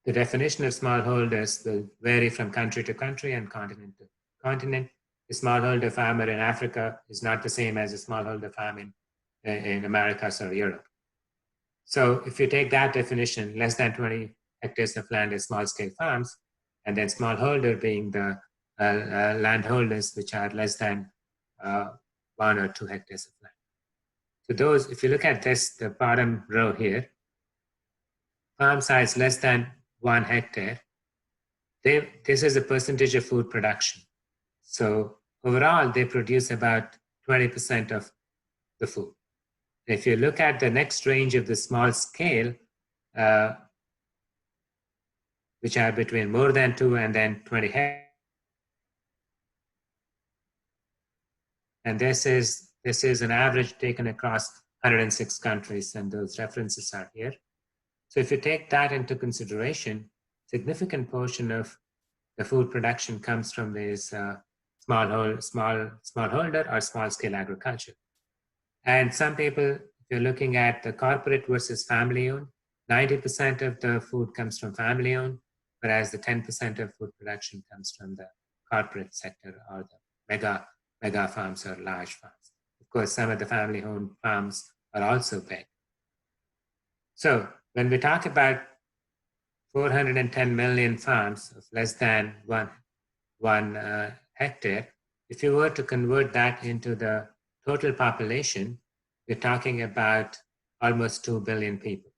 the definition of smallholders will vary from country to country and continent to continent. A smallholder farmer in Africa is not the same as a smallholder farm in Americas or Europe. So if you take that definition, less than 20 hectares of land is small-scale farms, and then smallholder being the landholders which are less than 1 or 2 hectares of land. So those, if you look at this, the bottom row here, farm size less than 1 hectare, this is a percentage of food production. So overall, they produce about 20% of the food. If you look at the next range of the small scale, which are between more than 2 and then 20 hectares. And this is an average taken across 106 countries, and those references are here. So if you take that into consideration, significant portion of the food production comes from this smallholder or small scale agriculture. And some people, if you're looking at the corporate versus family owned, 90% of the food comes from family owned, whereas the 10% of food production comes from the corporate sector or the mega farms or large farms. Of course, some of the family owned farms are also big. So when we talk about 410 million farms of less than one hectare, if you were to convert that into the total population, we're talking about almost 2 billion people.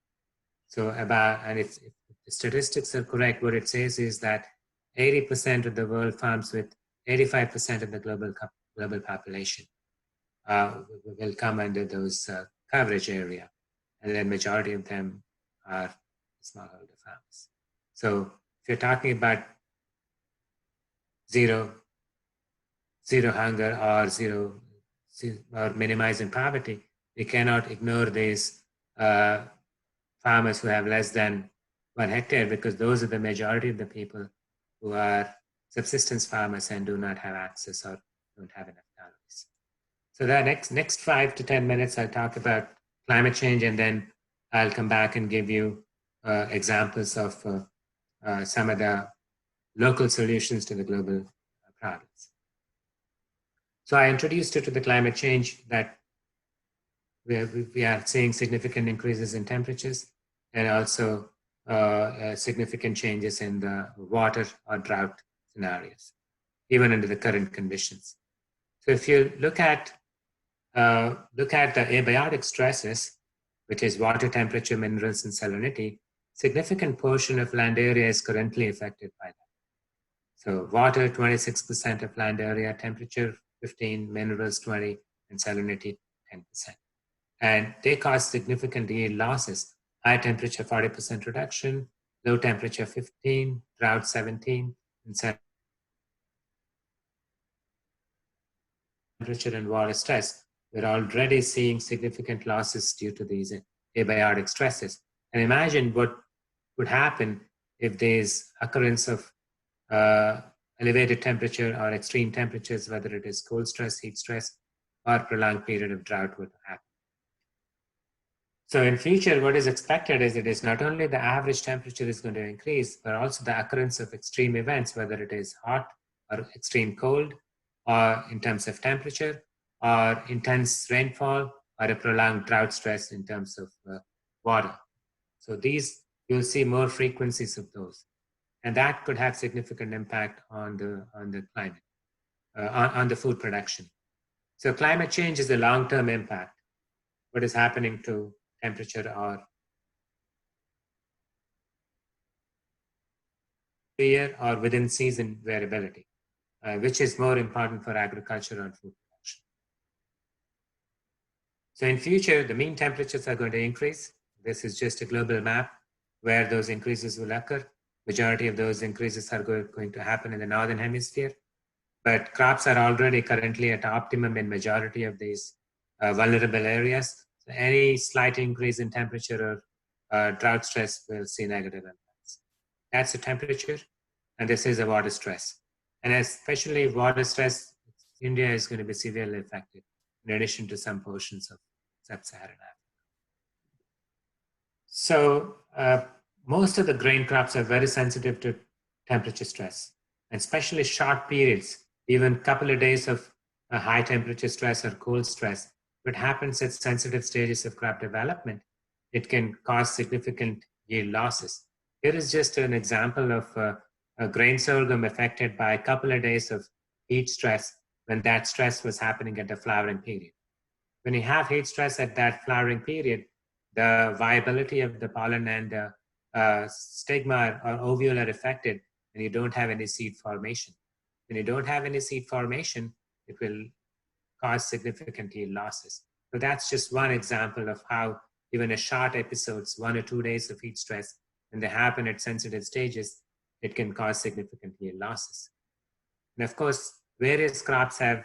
So and if the statistics are correct, what it says is that 80% of the world farms with 85% of the global population will come under those coverage area. And then majority of them are smallholder farms. So if you're talking about zero hunger or minimizing poverty, we cannot ignore these farmers who have less than 1 hectare, because those are the majority of the people who are subsistence farmers and do not have access or don't have enough calories. So the next 5 to 10 minutes, I'll talk about climate change, and then I'll come back and give you examples of some of the local solutions to the global problems. So I introduced you to the climate change, that we are seeing significant increases in temperatures and also significant changes in the water or drought scenarios, even under the current conditions. So if you look at the abiotic stresses, which is water, temperature, minerals, and salinity, significant portion of land area is currently affected by that. So water, 26% of land area, temperature, 15, minerals, 20, and salinity, 10%. And they cause significant yield losses. High temperature, 40% reduction, low temperature, 15, drought, 17, and temperature and water stress. We're already seeing significant losses due to these abiotic stresses. And imagine what would happen if there's occurrence of elevated temperature or extreme temperatures, whether it is cold stress, heat stress, or prolonged period of drought would happen. So in future, what is expected is it is not only the average temperature is going to increase, but also the occurrence of extreme events, whether it is hot or extreme cold, or in terms of temperature, or intense rainfall, or a prolonged drought stress in terms of water. So these, you'll see more frequencies of those. And that could have significant impact on the climate, on the food production. So climate change is a long-term impact. What is happening to temperature or year or within season variability, which is more important for agriculture and food production. So in future, the mean temperatures are going to increase. This is just a global map where those increases will occur. Majority of those increases are going to happen in the Northern Hemisphere, but crops are already currently at optimum in majority of these vulnerable areas. So any slight increase in temperature or drought stress will see negative impacts. That's the temperature, and this is a water stress. And especially water stress, India is going to be severely affected, in addition to some portions of sub-Saharan Africa. So most of the grain crops are very sensitive to temperature stress, and especially short periods, even a couple of days of high temperature stress or cold stress. If it happens at sensitive stages of crop development, it can cause significant yield losses. Here is just an example of a grain sorghum affected by a couple of days of heat stress when that stress was happening at the flowering period. When you have heat stress at that flowering period, the viability of the pollen and stigma or ovule are affected, and you don't have any seed formation. When you don't have any seed formation, it will cause significant yield losses. So that's just one example of how even a short episodes, 1 or 2 days of heat stress, when they happen at sensitive stages, it can cause significant yield losses. And of course, various crops have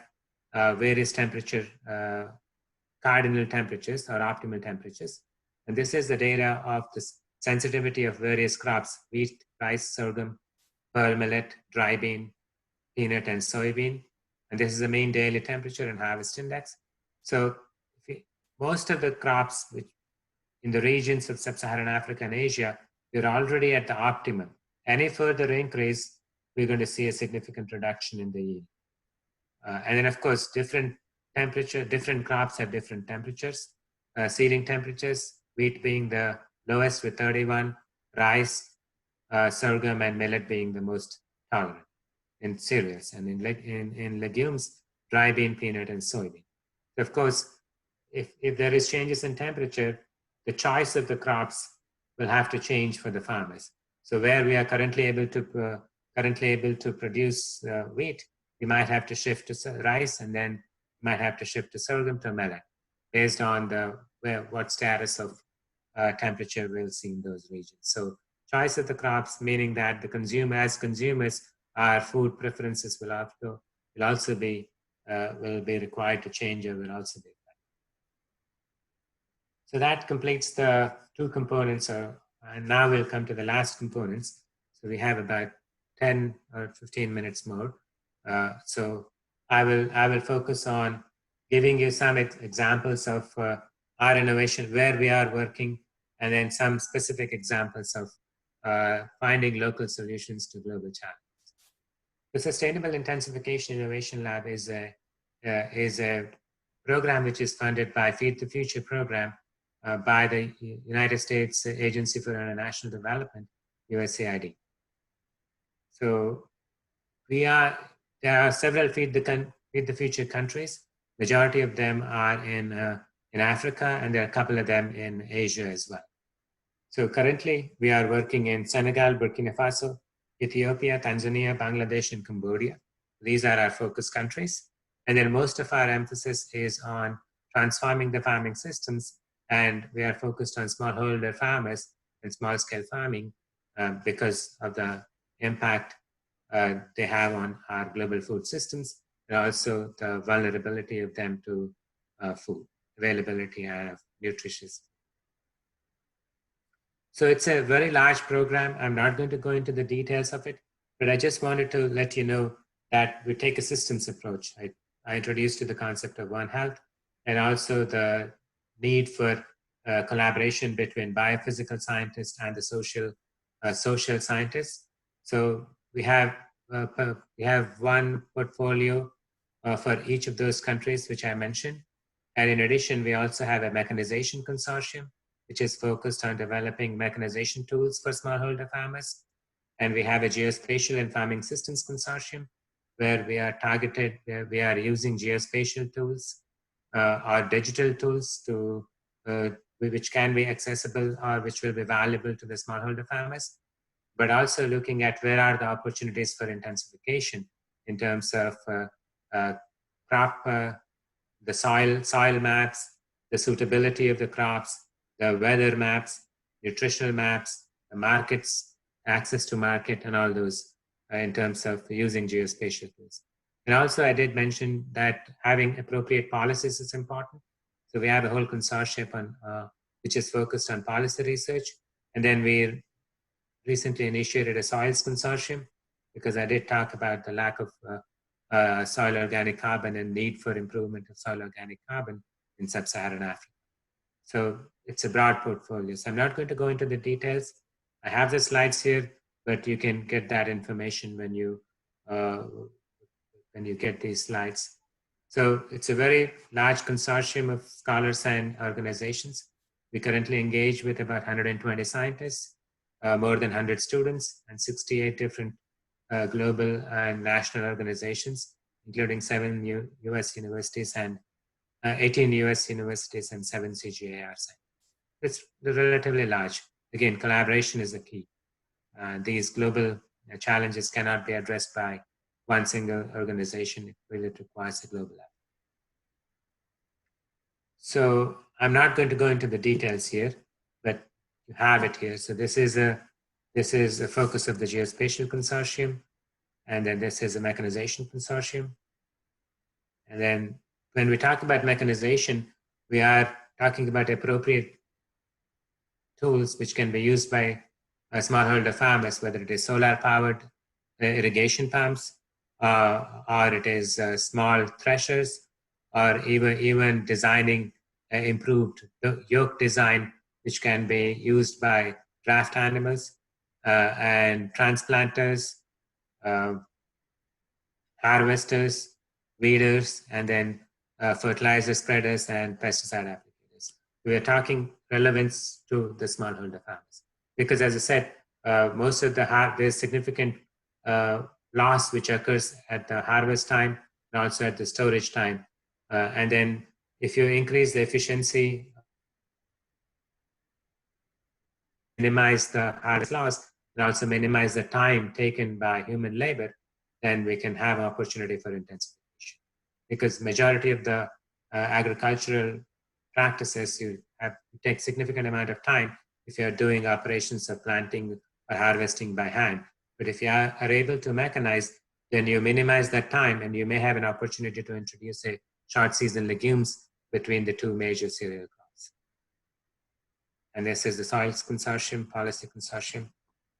various temperature, cardinal temperatures or optimal temperatures. And this is the data of the sensitivity of various crops: wheat, rice, sorghum, pearl millet, dry bean, peanut, and soybean. And this is the mean daily temperature and harvest index. So most of the crops which in the regions of sub-Saharan Africa and Asia, we're already at the optimum. Any further increase, we're going to see a significant reduction in the yield. And then, of course, different crops have different temperatures. Seeding temperatures, wheat being the lowest with 31, rice, sorghum, and millet being the most tolerant in cereals. And in legumes, dry bean, peanut, and soybean. So of course, if there is changes in temperature, the choice of the crops will have to change for the farmers. So where we are currently able to produce wheat, we might have to shift to rice, and then might have to shift to sorghum to millet, based on what status of temperature we'll see in those regions. So choice of the crops, meaning that as consumers, our food preferences will also be required to change, or will also be. So that completes the two components, and now we'll come to the last components. So we have about 10 or 15 minutes more. So I will focus on giving you some examples of our innovation, where we are working, and then some specific examples of finding local solutions to global challenges. The Sustainable Intensification Innovation Lab is a program which is funded by Feed the Future program by the United States Agency for International Development, USAID. So there are several Feed the Future countries. Majority of them are in Africa, and there are a couple of them in Asia as well. So currently, we are working in Senegal, Burkina Faso, Ethiopia, Tanzania, Bangladesh, and Cambodia. These are our focus countries. And then most of our emphasis is on transforming the farming systems, and we are focused on smallholder farmers and small-scale farming because of the impact they have on our global food systems, and also the vulnerability of them to food availability and nutritious. So it's a very large program. I'm not going to go into the details of it, but I just wanted to let you know that we take a systems approach. I introduced you the concept of One Health, and also the need for collaboration between biophysical scientists and the social scientists. So we have one portfolio for each of those countries which I mentioned, and in addition, we also have a mechanization consortium which is focused on developing mechanization tools for smallholder farmers. And we have a geospatial and farming systems consortium where we are using geospatial tools or digital tools which can be accessible or which will be valuable to the smallholder farmers, but also looking at where are the opportunities for intensification in terms of crop, the soil maps, the suitability of the crops, the weather maps, nutritional maps, the markets, access to market, and all those in terms of using geospatial tools. And also I did mention that having appropriate policies is important. So we have a whole consortium which is focused on policy research. And then we recently initiated a soils consortium, because I did talk about the lack of soil organic carbon and need for improvement of soil organic carbon in sub-Saharan Africa. So it's a broad portfolio. So I'm not going to go into the details. I have the slides here, but you can get that information when you get these slides. So it's a very large consortium of scholars and organizations. We currently engage with about 120 scientists, more than 100 students, and 68 different global and national organizations, including 7 US universities and 18 US universities and 7 CGIAR sites. It's relatively large. Again, collaboration is the key. These global challenges cannot be addressed by one single organization. It really requires a global effort. So I'm not going to go into the details here, but you have it here. So this is This is the focus of the Geospatial Consortium. And then this is a Mechanization Consortium. And then when we talk about mechanization, we are talking about appropriate tools which can be used by smallholder farmers, whether it is solar-powered irrigation pumps, or it is small threshers, or even designing improved yoke design, which can be used by draft animals and transplanters, harvesters, weeders, and then fertilizer spreaders and pesticide applicators. We are talking relevance to the smallholder farmers. Because as I said, most of there's significant loss which occurs at the harvest time and also at the storage time. And then if you increase the efficiency, minimize the harvest loss, and also minimize the time taken by human labor, then we can have opportunity for intensification. Because majority of the agricultural practices, you take significant amount of time if you're doing operations of planting or harvesting by hand. But if you are able to mechanize, then you minimize that time and you may have an opportunity to introduce a short season legumes between the two major cereal crops. And this is the Soils Consortium, Policy Consortium.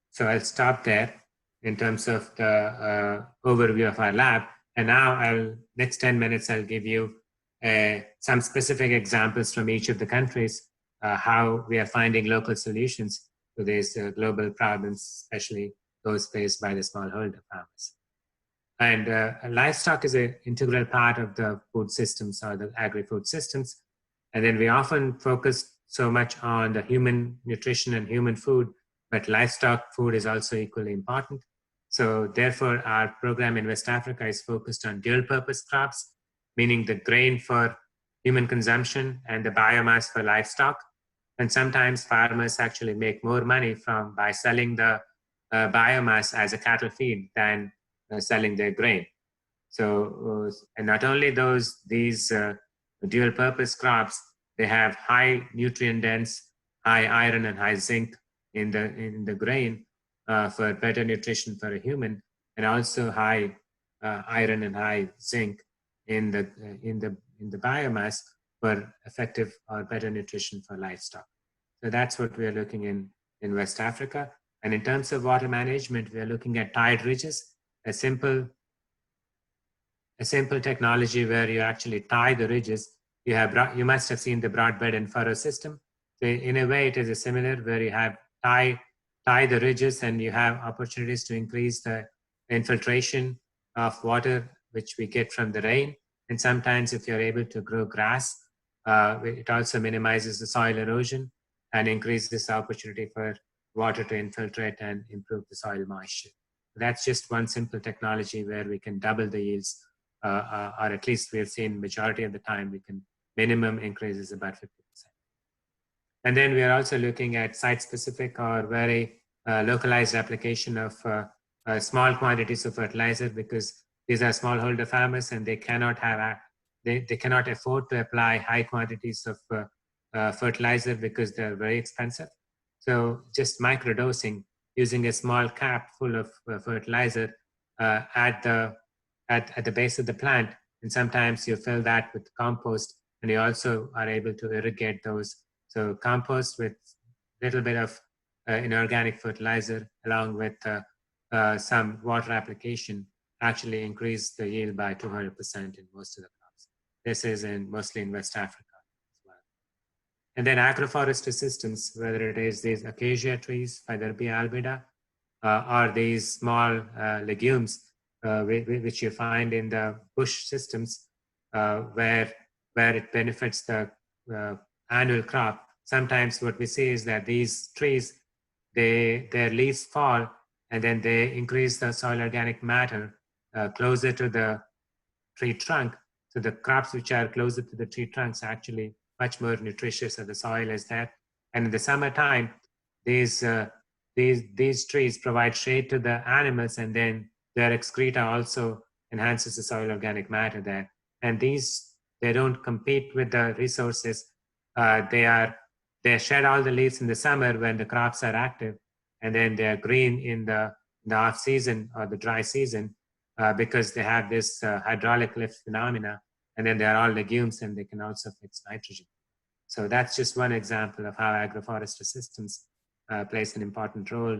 So I'll stop there in terms of the overview of our lab. And now next 10 minutes, I'll give you some specific examples from each of the countries, how we are finding local solutions to these global problems, especially those faced by the smallholder farmers. And livestock is an integral part of the food systems or the agri-food systems. And then we often focus so much on the human nutrition and human food, but livestock food is also equally important. So therefore, our program in West Africa is focused on dual purpose crops, meaning the grain for human consumption and the biomass for livestock. And sometimes farmers actually make more money by selling the biomass as a cattle feed than selling their grain. So, and not only these dual purpose crops, they have high nutrient dense, high iron and high zinc in the grain for better nutrition for a human, and also high iron and high zinc in the biomass for effective or better nutrition for livestock. So that's what we are looking in West Africa. And in terms of water management, we are looking at tide ridges, a simple technology where you actually tie the ridges. You must have seen the broad bed and furrow system. So in a way, it is a similar where you have tie the ridges and you have opportunities to increase the infiltration of water, which we get from the rain. And sometimes if you're able to grow grass, it also minimizes the soil erosion and increases the opportunity for water to infiltrate and improve the soil moisture. That's just one simple technology where we can double the yields, or at least we have seen majority of the time we can minimum increases about 50%. And then we are also looking at site-specific or very localized application of small quantities of fertilizer, because these are smallholder farmers and they cannot afford to apply high quantities of fertilizer because they're very expensive. So just microdosing using a small cap full of fertilizer at the base of the plant, and sometimes you fill that with compost, and you also are able to irrigate those. So compost with a little bit of inorganic fertilizer along with some water application actually increase the yield by 200% in most of the crops. This is mostly in West Africa as well. And then agroforestry systems, whether it is these acacia trees, Fiderbia albida, or these small legumes, which you find in the bush systems, where it benefits the annual crop. Sometimes what we see is that these trees, their leaves fall and then they increase the soil organic matter closer to the tree trunk. So the crops which are closer to the tree trunks are actually much more nutritious, and the soil is there. And in the summertime, these trees provide shade to the animals, and then their excreta also enhances the soil organic matter there. And they don't compete with the resources. They shed all the leaves in the summer when the crops are active, and then they are green in the off season or the dry season because they have this hydraulic lift phenomena, and then they are all legumes and they can also fix nitrogen. So that's just one example of how agroforestry systems plays an important role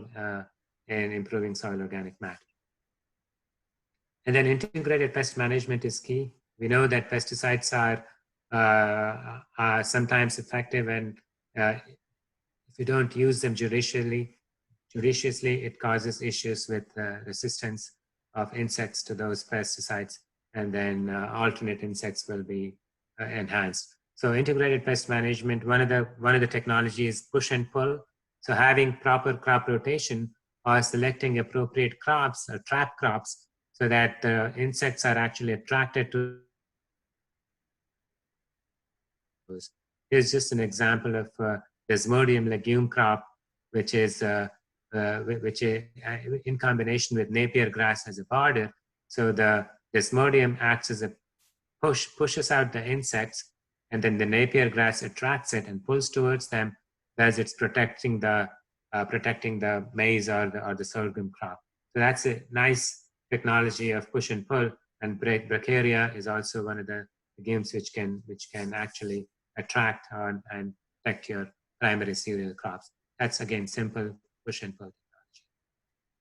in improving soil organic matter. And then integrated pest management is key. We know that pesticides are sometimes effective, and if you don't use them judiciously, it causes issues with resistance of insects to those pesticides, and then alternate insects will be enhanced. So integrated pest management, one of the technologies is push and pull. So having proper crop rotation or selecting appropriate crops or trap crops so that the insects are actually attracted to those. Here's just an example of Desmodium legume crop, which is in combination with Napier grass as a border. So the Desmodium acts as a pushes out the insects, and then the Napier grass attracts it and pulls towards them, thus it's protecting the maize or the sorghum crop. So that's a nice technology of push and pull. And Bracharia is also one of the legumes which can actually attract and protect your primary cereal crops. That's again simple push and pull technology.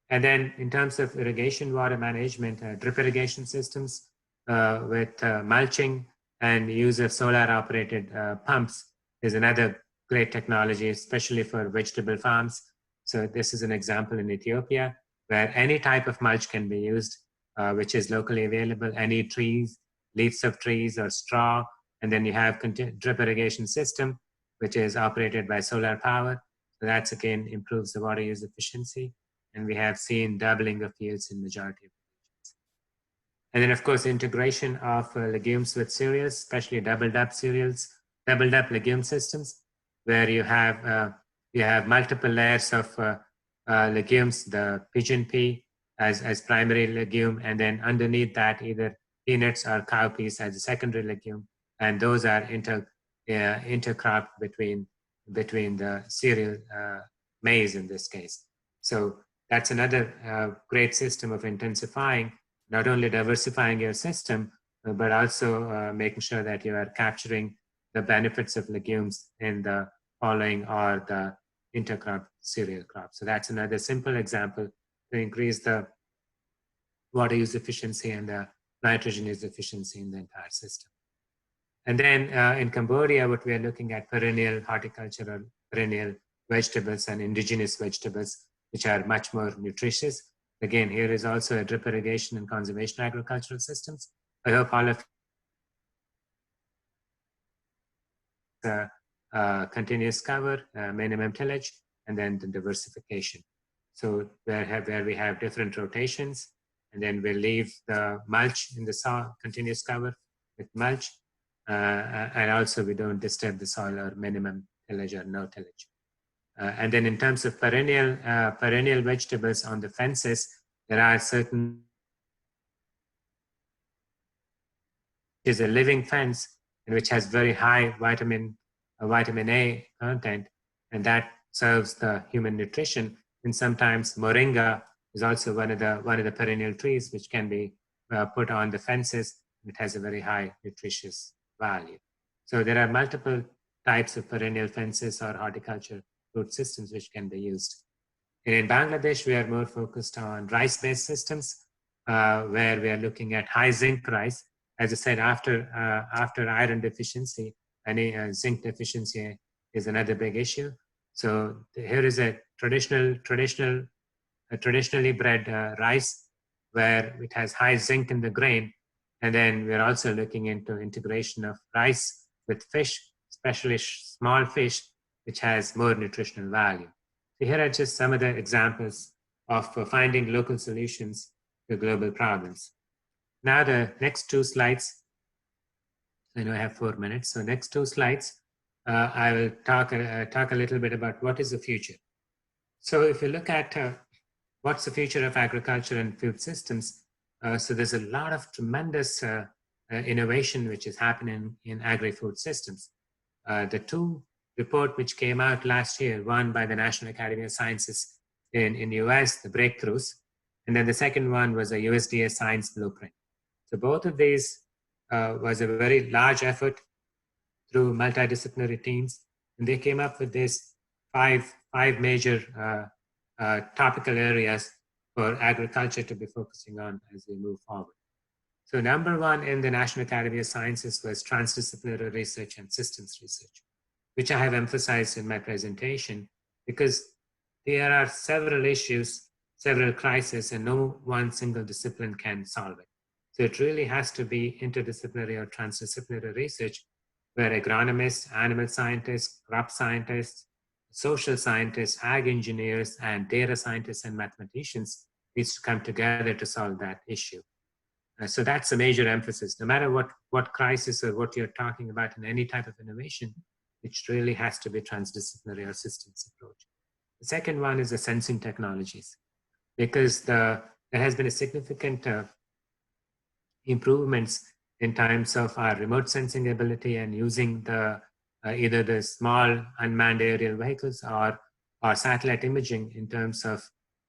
And then in terms of irrigation water management, drip irrigation systems with mulching and use of solar operated pumps is another great technology, especially for vegetable farms. So this is an example in Ethiopia where any type of mulch can be used, which is locally available, any trees, leaves of trees or straw, and then you have drip irrigation system, which is operated by solar power. So that's again improves the water use efficiency, and we have seen doubling of yields in majority of regions. And then of course, integration of legumes with cereals, especially doubled up cereals, doubled up legume systems, where you have multiple layers of legumes, the pigeon pea as primary legume, and then underneath that either peanuts or cowpeas as a secondary legume, and those are intercropped between the cereal maize in this case. So that's another great system of intensifying, not only diversifying your system, but also making sure that you are capturing the benefits of legumes in the following or the intercrop cereal crop. So that's another simple example to increase the water use efficiency and the nitrogen use efficiency in the entire system. And then in Cambodia, what we are looking at perennial horticulture or perennial vegetables and indigenous vegetables, which are much more nutritious. Again, here is also a drip irrigation and conservation agricultural systems. I hope all of continuous cover, minimum tillage, and then the diversification. So where we have different rotations, and then we'll leave the mulch in the soil, continuous cover with mulch, and also we don't disturb the soil or minimum tillage or no tillage. And then in terms of perennial vegetables on the fences, there are certain, is a living fence and which has very high vitamin A content, and that serves the human nutrition. And sometimes moringa is also one of the perennial trees which can be put on the fences. It has a very high nutritious value. So there are multiple types of perennial fences or horticulture root systems which can be used. And in Bangladesh, we are more focused on rice-based systems, where we are looking at high zinc rice. As I said, after iron deficiency, any zinc deficiency is another big issue. So here is a traditionally bred rice where it has high zinc in the grain. And then we're also looking into integration of rice with fish, especially small fish, which has more nutritional value. So here are just some of the examples of finding local solutions to global problems. Now the next two slides, I know I have 4 minutes. So next two slides, I will talk a little bit about what is the future. So if you look at what's the future of agriculture and food systems, so there's a lot of tremendous innovation which is happening in agri-food systems. The two report which came out last year, one by the National Academy of Sciences in the US, the breakthroughs. And then the second one was a USDA science blueprint. So both of these was a very large effort through multidisciplinary teams. And they came up with these five major topical areas for agriculture to be focusing on as we move forward. So number one in the National Academy of Sciences was transdisciplinary research and systems research, which I have emphasized in my presentation, because there are several issues, several crises, and no one single discipline can solve it. So it really has to be interdisciplinary or transdisciplinary research, where agronomists, animal scientists, crop scientists, social scientists, ag engineers, and data scientists and mathematicians needs to come together to solve that issue. So that's a major emphasis. No matter what crisis or what you're talking about in any type of innovation, it really has to be transdisciplinary or systems approach. The second one is the sensing technologies, because there has been a significant improvements in terms of our remote sensing ability and using the either the small unmanned aerial vehicles or satellite imaging in terms of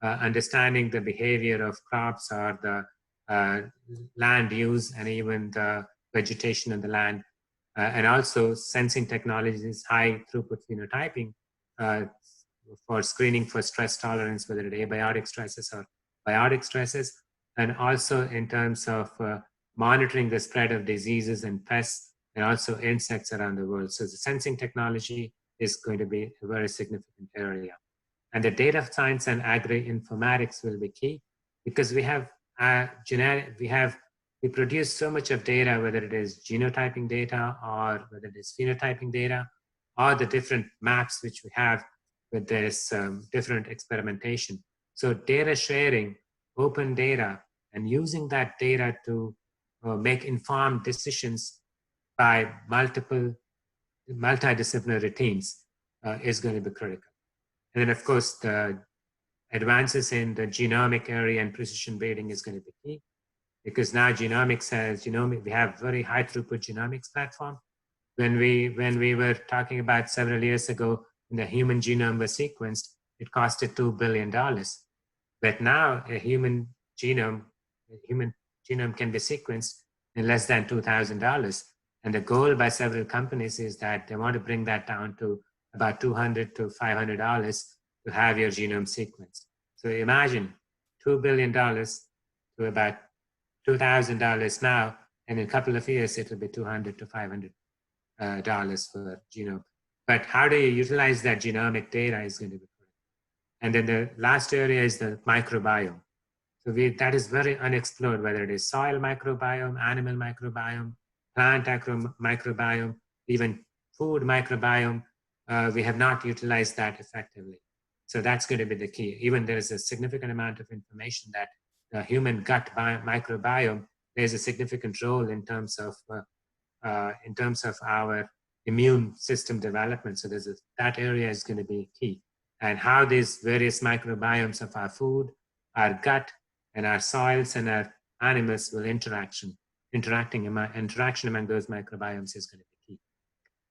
understanding the behavior of crops or the land use and even the vegetation of the land, and also sensing technologies, high throughput phenotyping for screening for stress tolerance, whether it abiotic stresses or biotic stresses, and also in terms of monitoring the spread of diseases and pests and also insects around the world. So the sensing technology is going to be a very significant area. And the data science and agri-informatics will be key, because we have we produce so much of data, whether it is genotyping data or whether it is phenotyping data, or the different maps which we have with this different experimentation. So data sharing, open data, and using that data to make informed decisions by multidisciplinary teams is going to be critical. And then, of course, the advances in the genomic area and precision breeding is going to be key, because now genomics has, we have very high throughput genomics platform. When we were talking about several years ago, when the human genome was sequenced, it costed $2 billion. But now a human genome can be sequenced in less than $2,000. And the goal by several companies is that they want to bring that down to about $200 to $500 to have your genome sequenced. So imagine $2 billion to about $2,000 now, and in a couple of years, it will be $200 to $500 for genome. But how do you utilize that genomic data is going to be critical. And then the last area is the microbiome. So that is very unexplored, whether it is soil microbiome, animal microbiome, plant microbiome, even food microbiome. We have not utilized that effectively. So that's going to be the key. Even there is a significant amount of information that the human gut microbiome plays a significant role in terms of our immune system development. So that area is going to be key. And how these various microbiomes of our food, our gut, and our soils and our animals will interaction among those microbiomes is going to be key.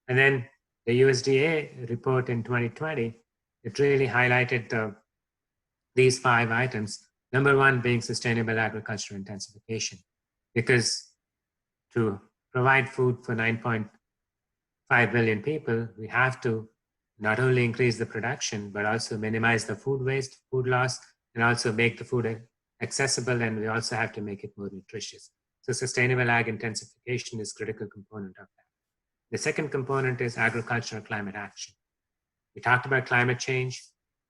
And then the USDA report in 2020, it really highlighted these 5 items. Number one being sustainable agriculture intensification, because to provide food for 9.5 billion people, we have to not only increase the production, but also minimize the food waste, food loss, and also make the food accessible, and we also have to make it more nutritious. So sustainable ag intensification is a critical component of that. The second component is agricultural climate action. We talked about climate change.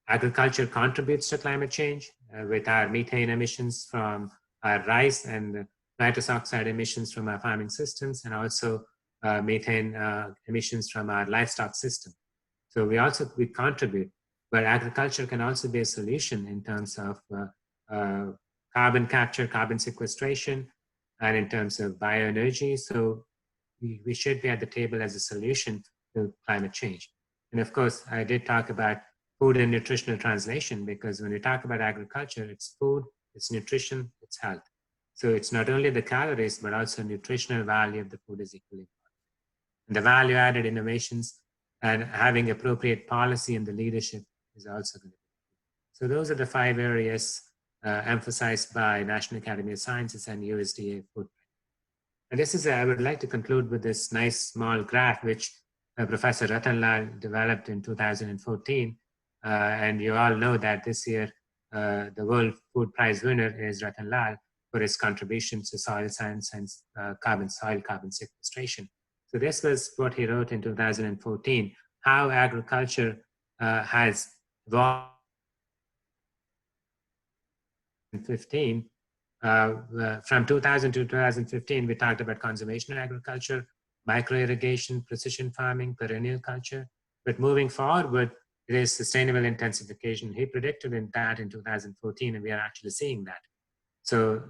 Agriculture contributes to climate change with our methane emissions from our rice and nitrous oxide emissions from our farming systems, and also methane emissions from our livestock system. So we contribute, but agriculture can also be a solution in terms of carbon capture, carbon sequestration, and in terms of bioenergy. So we should be at the table as a solution to climate change. And of course, I did talk about food and nutritional translation, because when we talk about agriculture, it's food, it's nutrition, it's health. So it's not only the calories, but also nutritional value of the food is equally important. And the value-added innovations and having appropriate policy and the leadership is also going to be. So those are the 5 areas emphasized by National Academy of Sciences and USDA food. And this is, I would like to conclude with this nice small graph, which Professor Ratan Lal developed in 2014. And you all know that this year, the World Food Prize winner is Ratan Lal for his contributions to soil science and soil carbon sequestration. So this was what he wrote in 2014, how agriculture has evolved in 2015. From 2000 to 2015, we talked about conservation agriculture, micro-irrigation, precision farming, perennial culture. But moving forward, it is sustainable intensification. He predicted that in 2014, and we are actually seeing that. So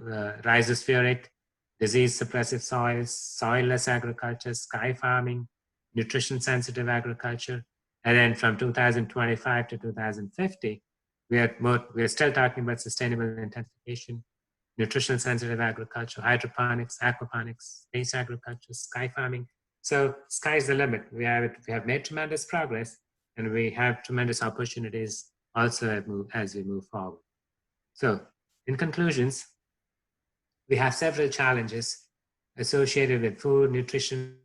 rhizospheric, disease-suppressive soils, soil-less agriculture, sky farming, nutrition-sensitive agriculture. And then from 2025 to 2050, we are still talking about sustainable intensification, nutrition sensitive agriculture, hydroponics, aquaponics, space agriculture, sky farming. So sky's the limit. We have made tremendous progress, and we have tremendous opportunities also as we move forward. So in conclusions, we have several challenges associated with food, nutrition,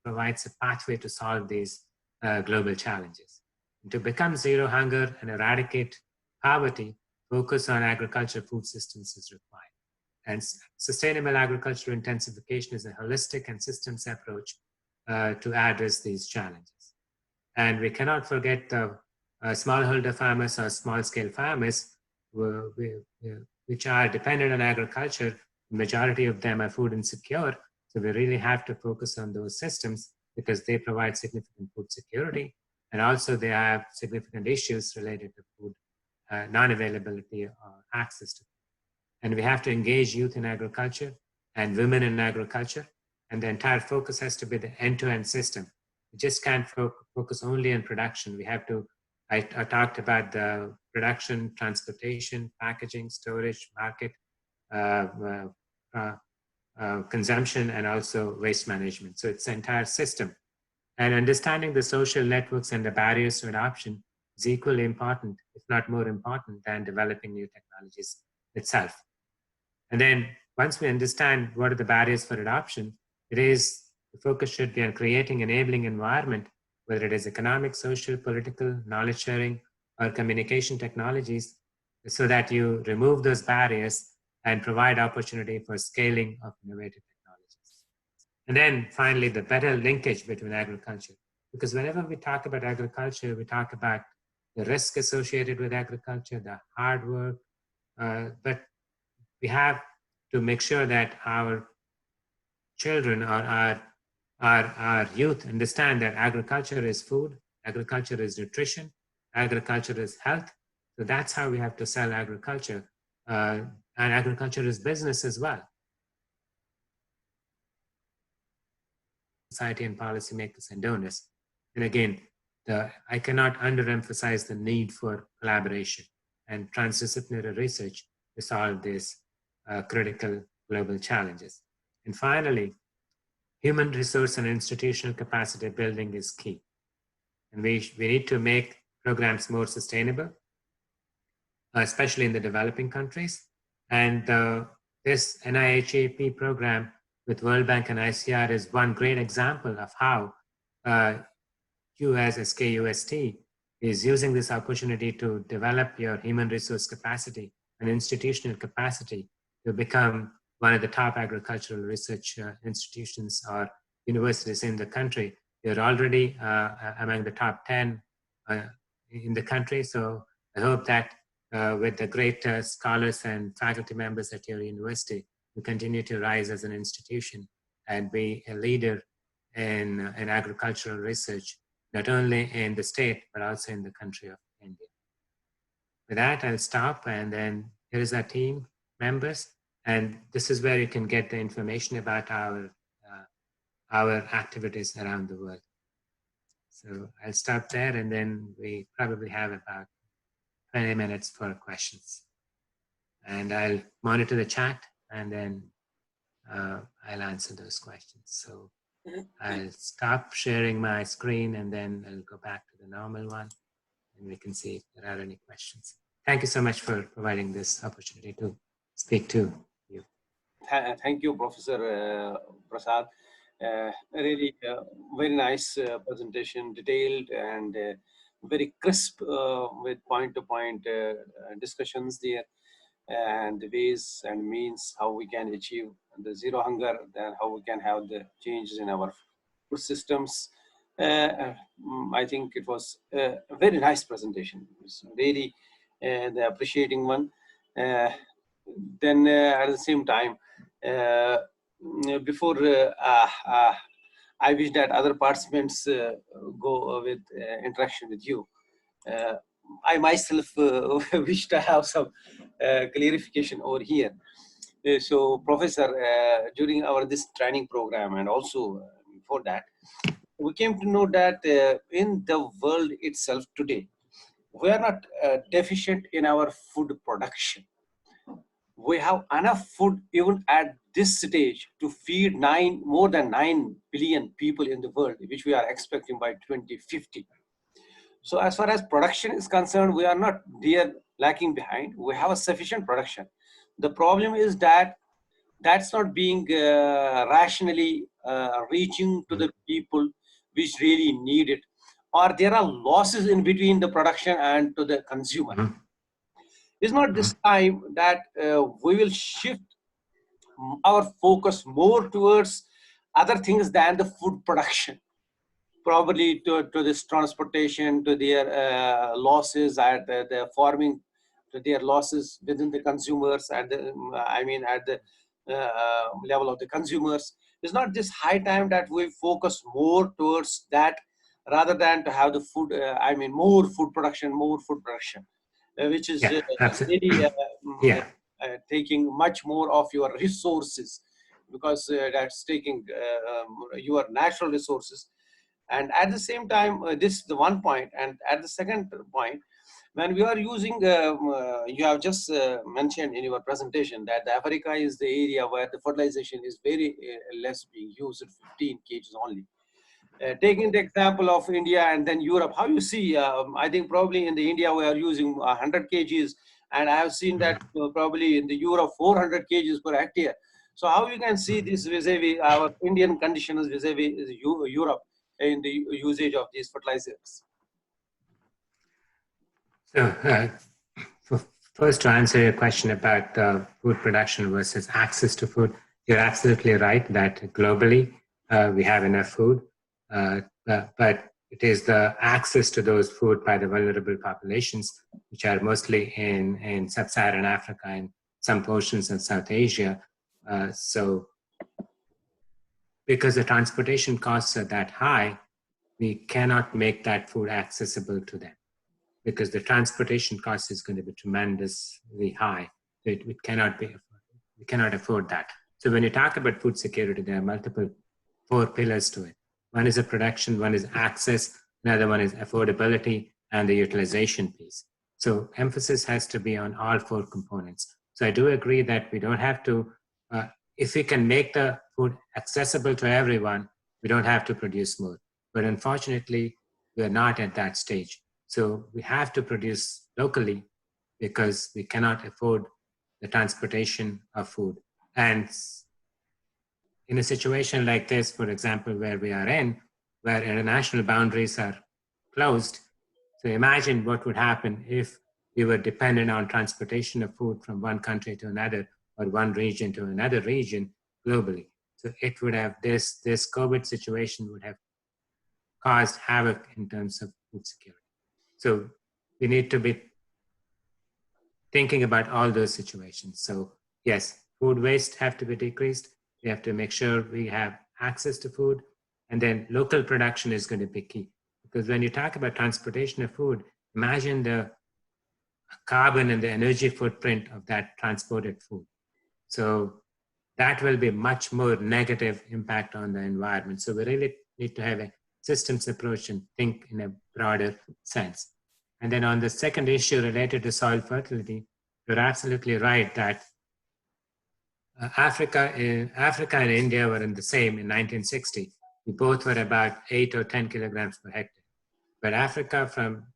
provides a pathway to solve these global challenges. And to become zero hunger and eradicate poverty, focus on agriculture food systems is required. And sustainable agricultural intensification is a holistic and systems approach to address these challenges. And we cannot forget the smallholder farmers or small-scale farmers, which are dependent on agriculture. The majority of them are food insecure. So we really have to focus on those systems because they provide significant food security. And also they have significant issues related to food non-availability or access to food. And we have to engage youth in agriculture and women in agriculture. And the entire focus has to be the end-to-end system. We just can't focus only on production. We have to, I talked about the production, transportation, packaging, storage, market, consumption, and also waste management. So it's the entire system. And understanding the social networks and the barriers to adoption is equally important, if not more important, than developing new technologies itself. And then once we understand what are the barriers for adoption, the focus should be on creating enabling environment, whether it is economic, social, political, knowledge sharing, or communication technologies, so that you remove those barriers and provide opportunity for scaling of innovative technologies. And then finally, the better linkage between agriculture. Because whenever we talk about agriculture, we talk about the risk associated with agriculture, the hard work, but we have to make sure that our children or our youth understand that agriculture is food, agriculture is nutrition, agriculture is health. So that's how we have to sell agriculture. And agriculture is business as well. Society and policymakers and donors. And again, I cannot underemphasize the need for collaboration and transdisciplinary research to solve these critical global challenges. And finally, human resource and institutional capacity building is key. And we need to make programs more sustainable, especially in the developing countries. And this NIHAP program with World Bank and ICR is one great example of how you as SKUST is using this opportunity to develop your human resource capacity and institutional capacity to become one of the top agricultural research institutions or universities in the country. You're already among the top 10 in the country. So I hope that with the great scholars and faculty members at your university, you continue to rise as an institution and be a leader in agricultural research, not only in the state, but also in the country of India. With that, I'll stop, and then here is our team members. And this is where you can get the information about our activities around the world. So I'll stop there, and then we probably have about 20 minutes for questions. And I'll monitor the chat, and then I'll answer those questions. So I'll stop sharing my screen and then I'll go back to the normal one and we can see if there are any questions. Thank you so much for providing this opportunity to speak to you. Thank you, Professor Prasad. Really very nice presentation, detailed and very crisp with point-to-point discussions there, and the ways and means how we can achieve the zero hunger, and how we can have the changes in our food systems. I think it was a very nice presentation. It's really the appreciating one. Then at the same time, before I wish that other participants go with interaction with you. I myself wish to have some clarification over here. So, Professor, during our this training program and also before that, we came to know that in the world itself today, we are not deficient in our food production. We have enough food even at this stage to feed more than 9 billion people in the world, which we are expecting by 2050. So as far as production is concerned, we are not there lacking behind. We have a sufficient production. The problem is that that's not being rationally reaching to the people which really need it, or there are losses in between the production and to the consumer. Mhm. It's not this time that we will shift our focus more towards other things than the food production, probably to this transportation, to their losses at the farming, to their losses within the consumers, at the, I mean, at the level of the consumers. It's not this high time that we focus more towards that rather than to have the food, more food production, which is Yeah, absolutely. really Yeah. taking much more of your resources, because that's taking your natural resources. And at the same time, this is the one point. And at the second point, when we are using, you have just mentioned in your presentation that Africa is the area where the fertilization is very less being used, 15 kgs only. Taking the example of India and then Europe, how you see, I think probably in the India we are using 100 kgs, and I have seen that probably in the Europe 400 kgs per hectare. So how you can see this vis-a-vis our Indian conditions vis-a-vis Europe in the usage of these fertilizers? So first, to answer your question about food production versus access to food, you're absolutely right that globally we have enough food, but it is the access to those food by the vulnerable populations, which are mostly in sub-Saharan Africa and some portions of South Asia. So because the transportation costs are that high, we cannot make that food accessible to them, because the transportation cost is going to be tremendously high. We cannot afford that. So when you talk about food security, there are four pillars to it. One is the production, one is access, another one is affordability, and the utilization piece. So emphasis has to be on all four components. So I do agree that we don't have to, if we can make the food accessible to everyone, we don't have to produce more. But unfortunately, we're not at that stage. So we have to produce locally because we cannot afford the transportation of food. And in a situation like this, for example, where we are in, where international boundaries are closed, so imagine what would happen if we were dependent on transportation of food from one country to another or one region to another region globally. So it would have this COVID situation would have caused havoc in terms of food security. So we need to be thinking about all those situations. So yes, food waste have to be decreased. We have to make sure we have access to food, and then local production is going to be key. Because when you talk about transportation of food, imagine the carbon and the energy footprint of that transported food. So that will be much more negative impact on the environment. So we really need to have a systems approach and think in a broader sense. And then on the second issue related to soil fertility, you're absolutely right that Africa and India were in the same in 1960. we both were about 8 or 10 kilograms per hectare. But Africa from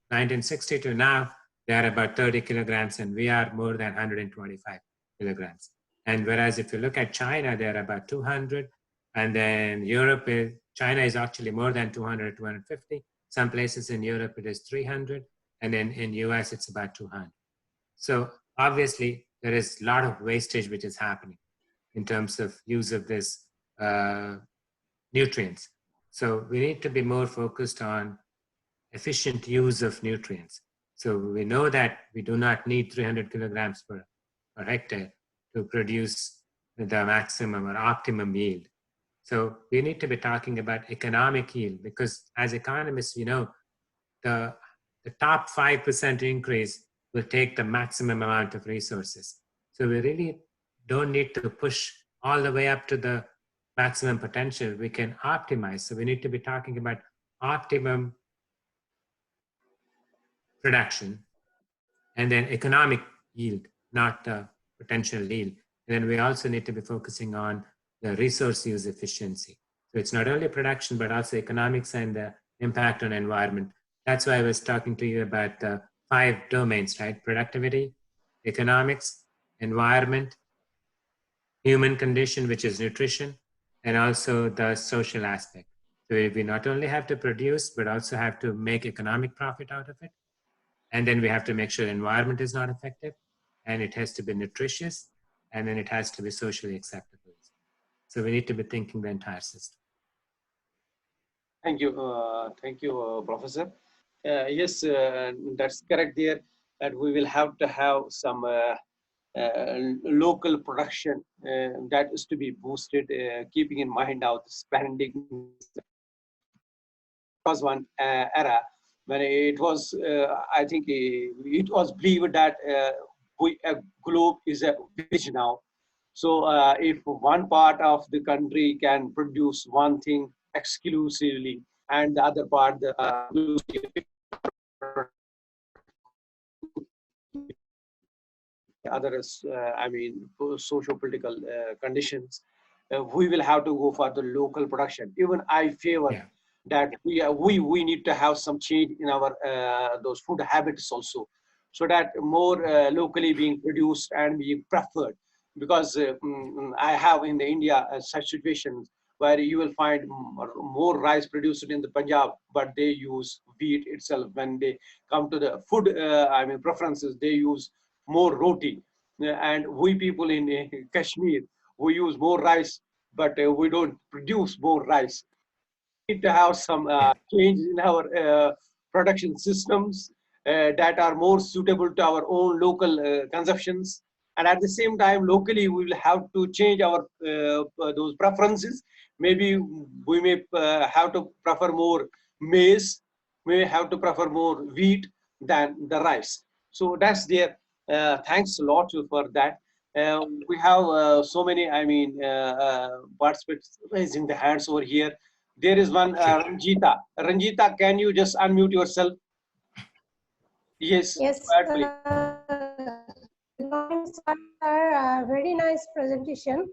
1960 to now, they are about 30 kilograms and we are more than 125 kilograms. And whereas if you look at China, they're about 200. And then China is actually more than 200, 250. Some places in Europe it is 300. And then in US, it's about 200. So obviously there is a lot of wastage which is happening in terms of use of this nutrients. So we need to be more focused on efficient use of nutrients. So we know that we do not need 300 kilograms per hectare to produce the maximum or optimum yield. So we need to be talking about economic yield, because as economists, we know the top 5% increase will take the maximum amount of resources. So we really don't need to push all the way up to the maximum potential. We can optimize. So we need to be talking about optimum production and then economic yield, not the potential yield. And then we also need to be focusing on the resource use efficiency. So it's not only production, but also economics and the impact on environment. That's why I was talking to you about the 5 domains, right? Productivity, economics, environment, human condition, which is nutrition, and also the social aspect. So we not only have to produce, but also have to make economic profit out of it. And then we have to make sure the environment is not affected, and it has to be nutritious, and then it has to be socially acceptable. So we need to be thinking the entire system. Thank you, Professor. Yes, that's correct there, that we will have to have some local production that is to be boosted, keeping in mind our spending. Was one era when it was, I think it was believed that a globe is a village now. So if one part of the country can produce one thing exclusively and the other part others, I mean, socio-political conditions, we will have to go for the local production. Even I favor that we need to have some change in our those food habits also, so that more locally being produced and being preferred. Because I have in the India such situations where you will find more rice produced in the Punjab, but they use wheat itself. When they come to the food, I mean, preferences, they use more roti. And we people in Kashmir, we use more rice, but we don't produce more rice. We need to have some change in our production systems that are more suitable to our own local consumptions. And at the same time, locally, we will have to change our those preferences. Maybe we may have to prefer more maize, may have to prefer more wheat than the rice. So that's there. Thanks a lot for that. We have so many, I mean, participants raising the hands over here. There is one, Ranjita. Ranjita, can you just unmute yourself? Yes. Yes, good morning, sir. Very nice presentation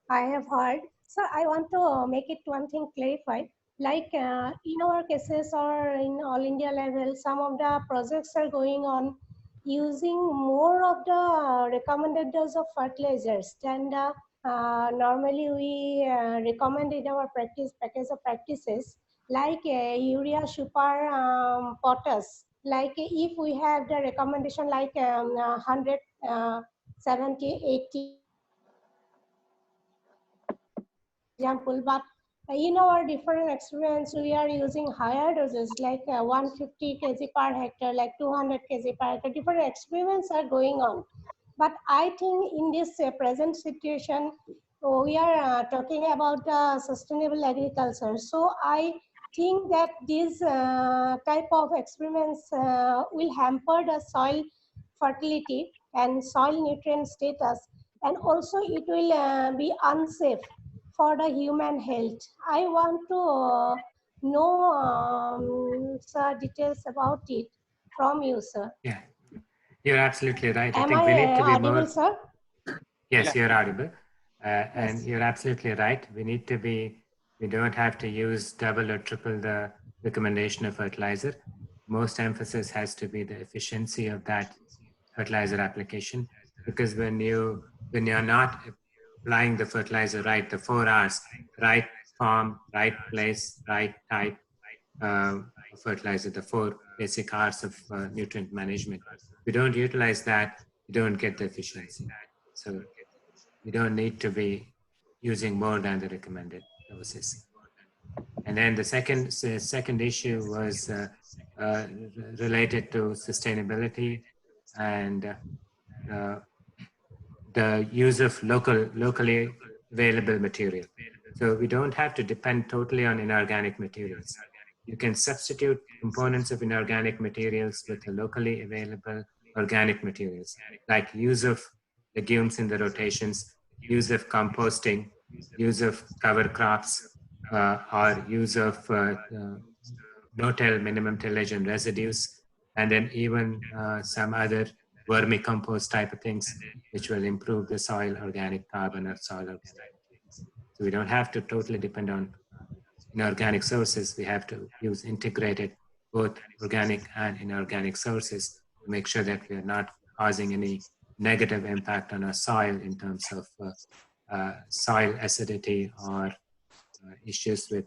I have heard. So I want to make it one thing clarified. Like in our cases or in all India level, some of the projects are going on using more of the recommended dose of fertilizers than the normally we recommend in our package of practices, like urea, super, potash. Like if we have the recommendation like 100, 70, 80 example, but in our different experiments, we are using higher doses like 150 kg per hectare, like 200 kg per hectare. Different experiments are going on. But I think in this present situation, we are talking about sustainable agriculture. So I think that these type of experiments will hamper the soil fertility and soil nutrient status, and also it will be unsafe for the human health. I want to know sir, details about it from you, sir. Yeah, you're absolutely right. Am I think we need to be audible, more. sir? Yes, you're audible. Yes. And you're absolutely right. We need to be We don't have to use double or triple the recommendation of fertilizer. Most emphasis has to be the efficiency of that fertilizer application, because when you're not applying the fertilizer right, the 4 R's, right form, right place, right type, fertilizer, the 4 basic R's of nutrient management. If you don't utilize that, you don't get the efficiency. So you don't need to be using more than the recommended doses. And then the second issue was related to sustainability and the use of locally available material. So we don't have to depend totally on inorganic materials. You can substitute components of inorganic materials with the locally available organic materials, like use of legumes in the rotations, use of composting, use of cover crops, or use of no-till, minimum tillage and residues, and then even some other vermicompost type of things, which will improve the soil organic carbon or soil organic materials. So we don't have to totally depend on inorganic sources. We have to use integrated both organic and inorganic sources to make sure that we are not causing any negative impact on our soil in terms of soil acidity or issues with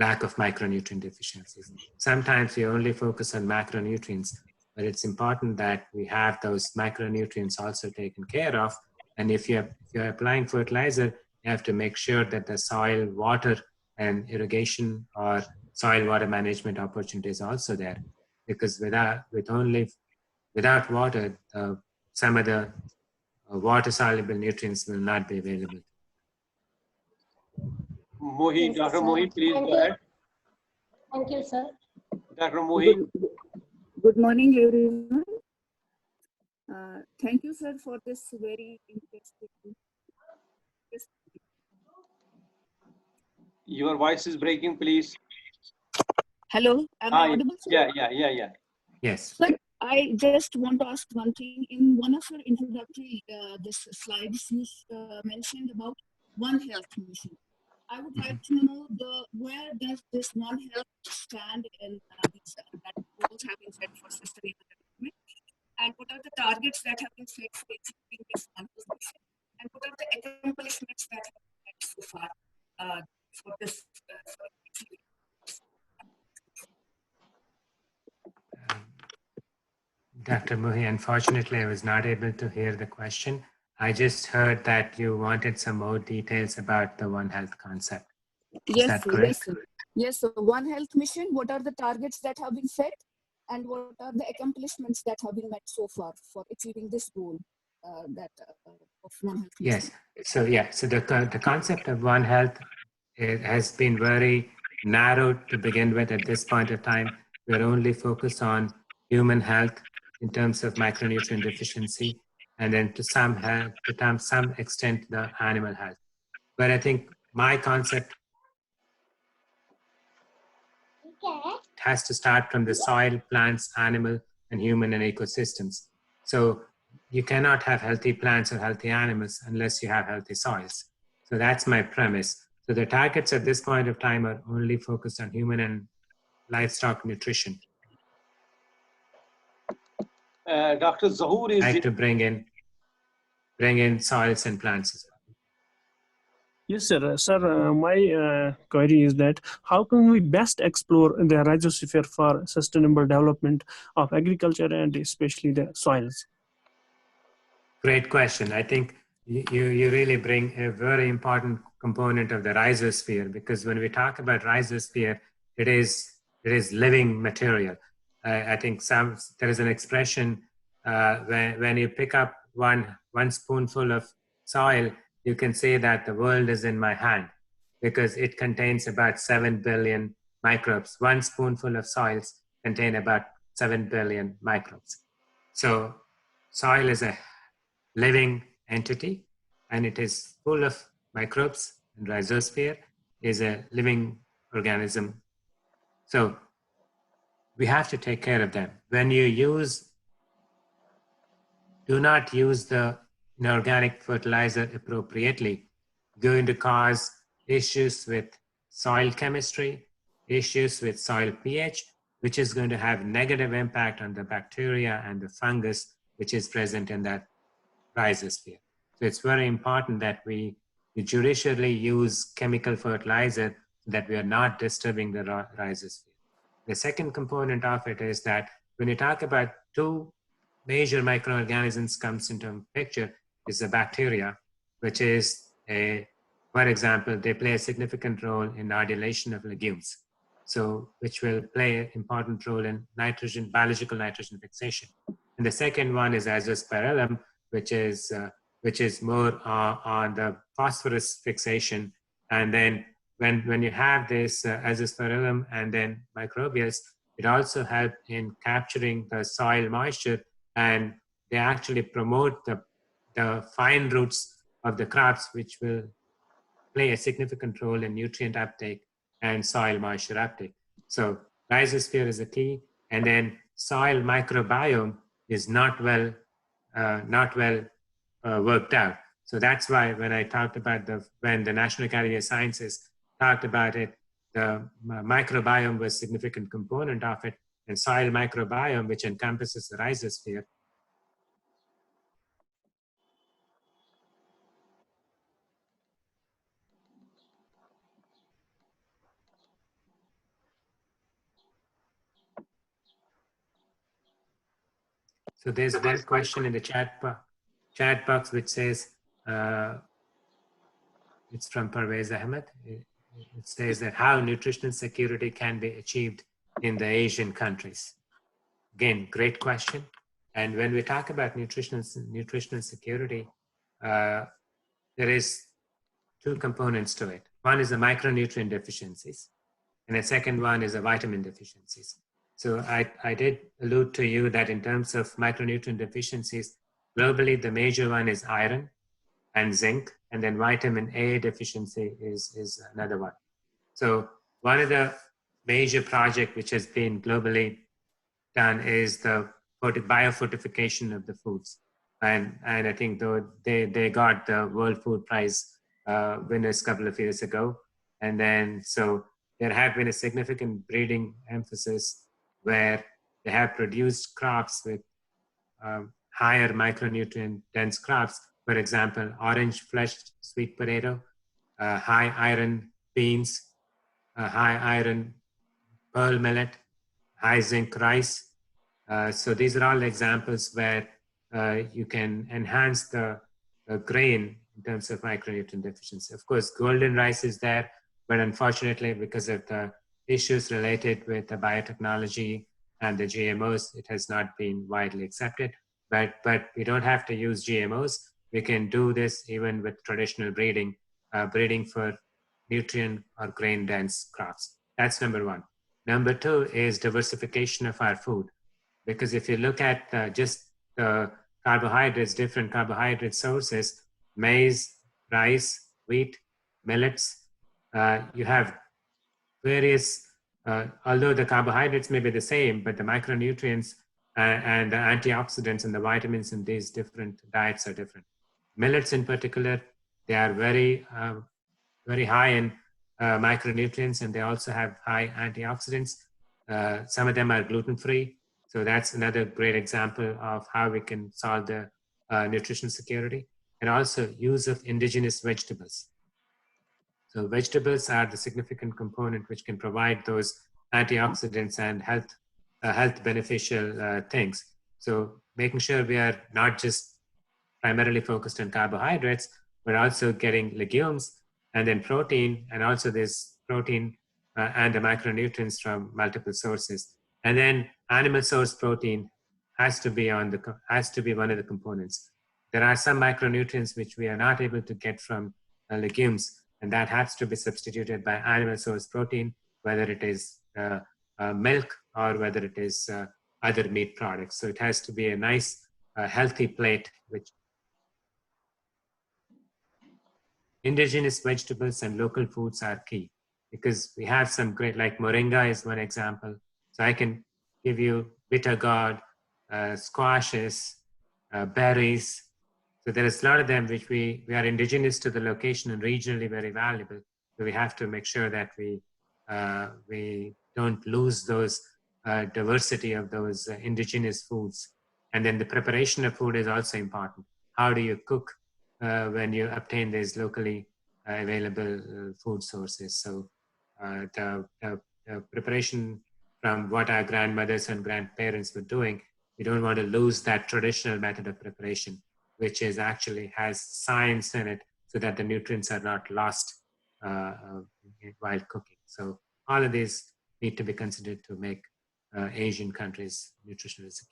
lack of micronutrient deficiencies. Sometimes we only focus on macronutrients, but it's important that we have those micronutrients also taken care of. And if you're applying fertilizer, you have to make sure that the soil, water, and irrigation or soil water management opportunity is also there. Because without water, some of the water-soluble nutrients will not be available. Mohi, Yes, Dr. sir. Mohi, please Thank go you. ahead. Thank you, sir. Dr. Mohi. Good morning, everyone. Thank you, sir, for this very interesting. Your voice is breaking, please. Hello, am I audible, sir? Yeah. Yes. Sir, I just want to ask one thing. In one of your introductory this slides, you mentioned about One Health mission. I would like to know where does this One Health stand in these that goals have been set for sustainable development, and what are the targets that have been set for achieving this One Health mission, and what are the accomplishments that have been made so far for this for achieving? Dr. Muhi, unfortunately, I was not able to hear the question. I just heard that you wanted some more details about the One Health concept. Is that correct? Yes, sir. Yes, so One Health mission, what are the targets that have been set, and what are the accomplishments that have been met so far for achieving this goal of One Health mission? Yes. So the concept of One Health has been very narrow to begin with at this point of time. We're only focused on human health in terms of micronutrient deficiency, and then to some extent the animal health. But I think my concept has to start from the soil, plants, animal, and human and ecosystems. So you cannot have healthy plants or healthy animals unless you have healthy soils. So that's my premise. So the targets at this point of time are only focused on human and livestock nutrition. Dr. Zahoor is Like to bring in soils and plants as well. Yes, sir. Sir, my query is that how can we best explore the rhizosphere for sustainable development of agriculture and especially the soils? Great question. I think you really bring a very important component of the rhizosphere, because when we talk about rhizosphere, it is living material. I think there is an expression when you pick up one spoonful of soil, you can say that the world is in my hand, because it contains about 7 billion microbes. One spoonful of soils contain about 7 billion microbes. So soil is a living entity, and it is full of microbes, and rhizosphere is a living organism. So we have to take care of them. When you do not use the inorganic fertilizer appropriately, going to cause issues with soil chemistry, issues with soil pH, which is going to have negative impact on the bacteria and the fungus which is present in that rhizosphere. So it's very important that we judiciously use chemical fertilizer so that we are not disturbing the rhizosphere. The second component of it is that when you talk about two major microorganisms comes into picture is the bacteria, which is for example, they play a significant role in adulation of legumes. So, which will play an important role in nitrogen, biological nitrogen fixation. And the second one is azospirillum, which is more on the phosphorus fixation. And then when you have this azospirillum and then microbials, it also helps in capturing the soil moisture, and they actually promote the fine roots of the crops, which will play a significant role in nutrient uptake and soil moisture uptake. So rhizosphere is a key, and then soil microbiome is not well worked out. So that's why when I talked about when the National Academy of Sciences talked about it, the microbiome was a significant component of it, and soil microbiome, which encompasses the rhizosphere. So there's one question in the chat box which says, it's from Parvez Ahmed. It says that how nutritional security can be achieved in the Asian countries. Again, great question. And when we talk about nutritional security, there is two components to it. One is the micronutrient deficiencies, and the second one is the vitamin deficiencies. So I did allude to you that in terms of micronutrient deficiencies, globally, the major one is iron and zinc, and then vitamin A deficiency is another one. So one of the major projects which has been globally done is the biofortification of the foods. And I think they got the World Food Prize winners a couple of years ago. And then, so there have been a significant breeding emphasis where they have produced crops with higher micronutrient dense crops. For example, orange fleshed sweet potato, high iron beans, high iron pearl millet, high zinc rice. So these are all examples where you can enhance the grain in terms of micronutrient deficiency. Of course, golden rice is there, but unfortunately, because of the issues related with the biotechnology and the GMOs, it has not been widely accepted. But we don't have to use GMOs. We can do this even with traditional breeding, breeding for nutrient or grain dense crops. That's number one. Number two is diversification of our food. Because if you look at just the carbohydrates, different carbohydrate sources, maize, rice, wheat, millets, you have various, although the carbohydrates may be the same, but the micronutrients and the antioxidants and the vitamins in these different diets are different. Millets in particular, they are very high in micronutrients, and they also have high antioxidants. Some of them are gluten-free. So that's another great example of how we can solve the nutrition security. And also use of indigenous vegetables. So vegetables are the significant component which can provide those antioxidants and health beneficial things. So making sure we are not just primarily focused on carbohydrates, but also getting legumes and then protein, and also this protein and the micronutrients from multiple sources. And then animal source protein has to be one of the components. There are some micronutrients which we are not able to get from legumes, and that has to be substituted by animal source protein, whether it is milk or whether it is other meat products. So it has to be a nice, healthy plate, which indigenous vegetables and local foods are key, because we have some great, like moringa is one example. So I can give you bitter gourd, squashes, berries. So there is a lot of them which we are indigenous to the location and regionally very valuable. So we have to make sure that we don't lose those diversity of those indigenous foods. And then the preparation of food is also important. How do you cook when you obtain these locally available food sources? So the preparation from what our grandmothers and grandparents were doing, we don't want to lose that traditional method of preparation, which is actually has science in it, so that the nutrients are not lost while cooking. So all of these need to be considered to make Asian countries nutritionally secure.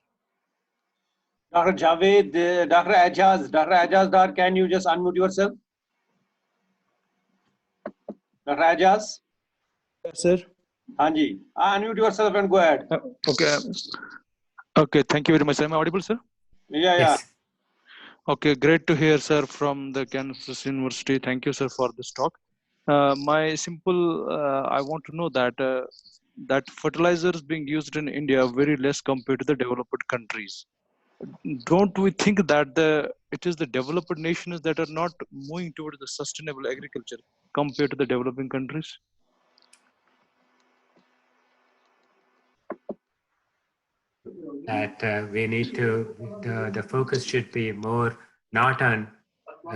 Dr. Javed, Dr. Ajaz Dar, can you just unmute yourself? Dr. Ajaz? Yes, sir. Hanji, unmute yourself and go ahead. Okay. Okay. Thank you very much. Am I audible, sir? Yeah, yeah. Yes. Okay. Great to hear, sir, from the Kansas University. Thank you, sir, for this talk. My simple, I want to know that that fertilizers being used in India are very less compared to the developed countries. Don't we think that it is the developed nations that are not moving towards the sustainable agriculture compared to the developing countries? That we need to, the focus should be more not on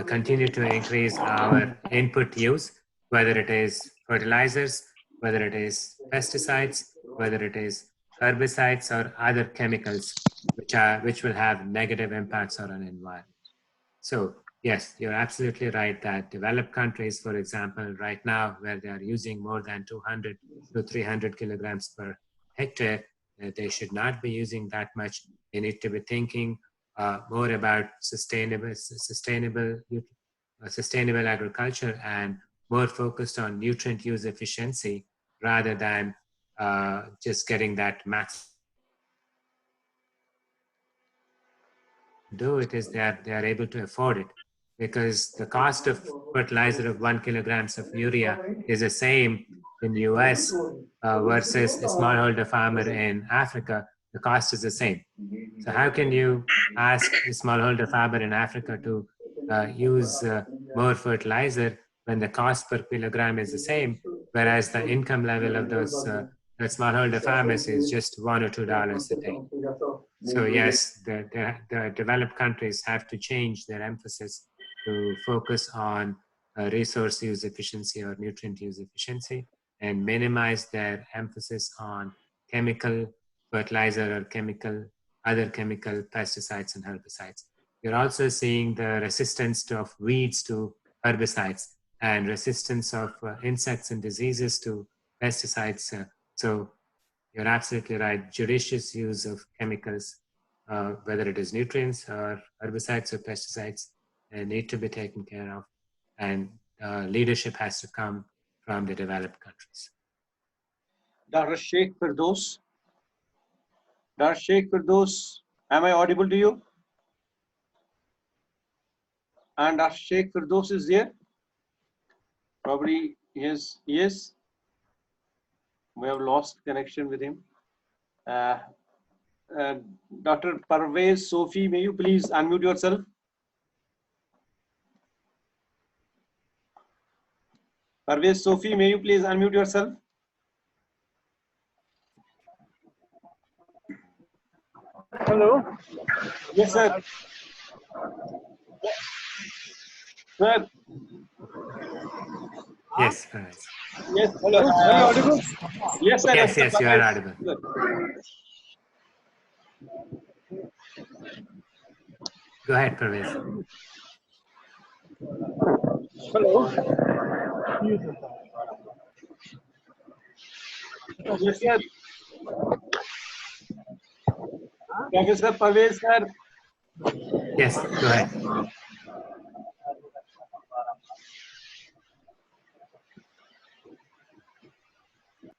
continue to increase our input use, whether it is fertilizers, whether it is pesticides, whether it is herbicides or other chemicals which will have negative impacts on an environment. So yes, you're absolutely right that developed countries, for example, right now where they are using more than 200 to 300 kilograms per hectare, they should not be using that much. They need to be thinking more about sustainable agriculture and more focused on nutrient use efficiency rather than just getting that max. Do it is that they are able to afford it, because the cost of fertilizer of 1 kilograms of urea is the same in the US versus a smallholder farmer in Africa. The cost is the same. So how can you ask a smallholder farmer in Africa to use more fertilizer when the cost per kilogram is the same, whereas the income level of those the smallholder farmers is just $1 or $2 a day? So yes, the developed countries have to change their emphasis to focus on resource use efficiency or nutrient use efficiency, and minimize their emphasis on chemical fertilizer or other chemical pesticides and herbicides. You're also seeing the resistance of weeds to herbicides and resistance of insects and diseases to pesticides. So you're absolutely right. Judicious use of chemicals, whether it is nutrients or herbicides or pesticides, need to be taken care of. And leadership has to come from the developed countries. Dr. Sheikh Firdaus. Dr. Sheikh Firdaus, am I audible to you? And Dr. Sheikh Firdaus is there? Probably yes. Yes. We have lost connection with him. Dr. Parvez Sofi, may you please unmute yourself? Parvez Sofi, may you please unmute yourself? Hello. Yes, sir. Sir. Yes, Parvez. Yes. Hello. Are you audible? Yes, sir. Yes, yes, you are audible. Go ahead, Parvez. Hello. Yes, sir. Professor Parvez, sir. Yes, go ahead.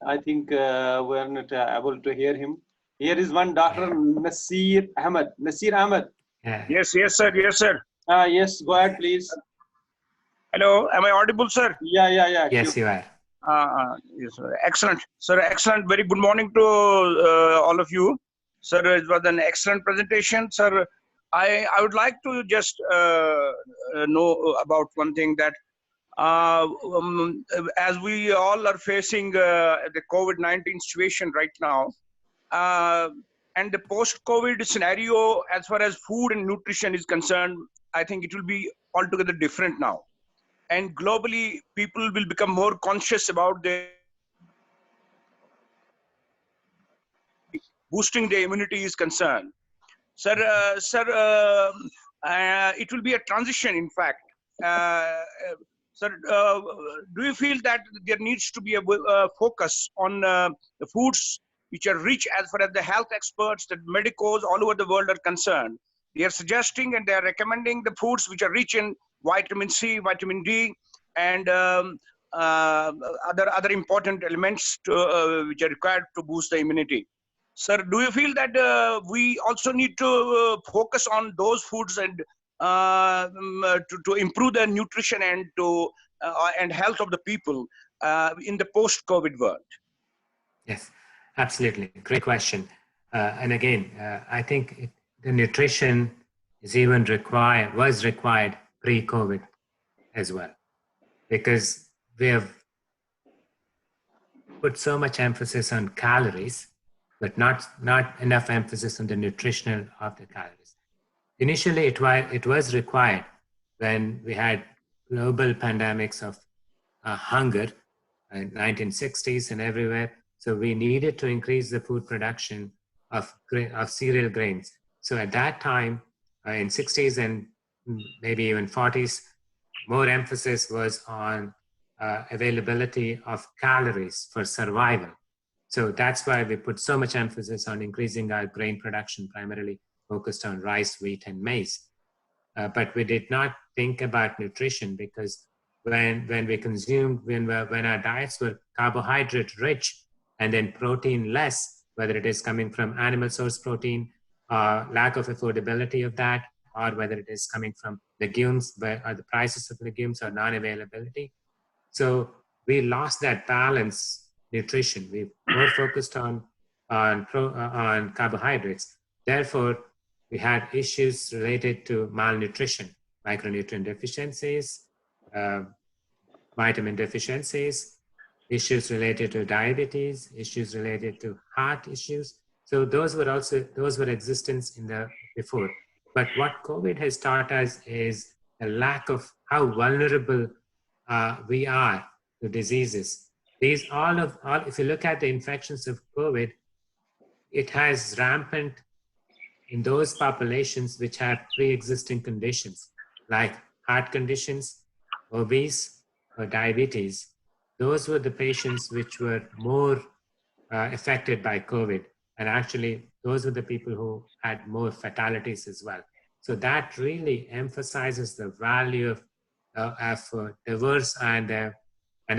I think we are not able to hear him. Here is one Dr. Nasir Ahmed. Nasir Ahmed. Yeah. Yes, yes, sir. Yes, sir. Yes, go ahead, please. Hello, am I audible, sir? Yeah. Yes, Sure. you are. Yes, sir. Excellent, sir. Excellent. Very good morning to all of you, sir. It was an excellent presentation, sir. I would like to just know about one thing, that As we all are facing the COVID-19 situation right now, and the post-COVID scenario, as far as food and nutrition is concerned, I think it will be altogether different now. And globally, people will become more conscious about the boosting the immunity is concerned. Sir, it will be a transition, in fact. Sir, do you feel that there needs to be a focus on the foods which are rich as far as the health experts, the medicos all over the world are concerned? They are suggesting and they are recommending the foods which are rich in vitamin C, vitamin D, and other important elements which are required to boost the immunity. Sir, do you feel that we also need to focus on those foods and to improve the nutrition and health of the people in the post-COVID world? Yes, absolutely. Great question. And again, I think the nutrition is even was required pre-COVID as well, because we have put so much emphasis on calories, but not enough emphasis on the nutritional of the calories. Initially, it was required when we had global pandemics of hunger in 1960s and everywhere. So we needed to increase the food production of cereal grains. So at that time, in 60s and maybe even 40s, more emphasis was on availability of calories for survival. So that's why we put so much emphasis on increasing our grain production, primarily focused on rice, wheat, and maize. But we did not think about nutrition, because when our diets were carbohydrate rich and then protein less, whether it is coming from animal source protein, lack of affordability of that, or whether it is coming from legumes, or the prices of legumes or non-availability. So we lost that balance nutrition. We were focused on carbohydrates. Therefore, we had issues related to malnutrition, micronutrient deficiencies, vitamin deficiencies, issues related to diabetes, issues related to heart issues. So those were existence in the before. But what COVID has taught us is a lack of how vulnerable we are to diseases. If you look at the infections of COVID, it has rampant in those populations which have pre-existing conditions like heart conditions, obese, or diabetes. Those were the patients which were more affected by COVID. And actually, those were the people who had more fatalities as well. So that really emphasizes the value of a diverse and a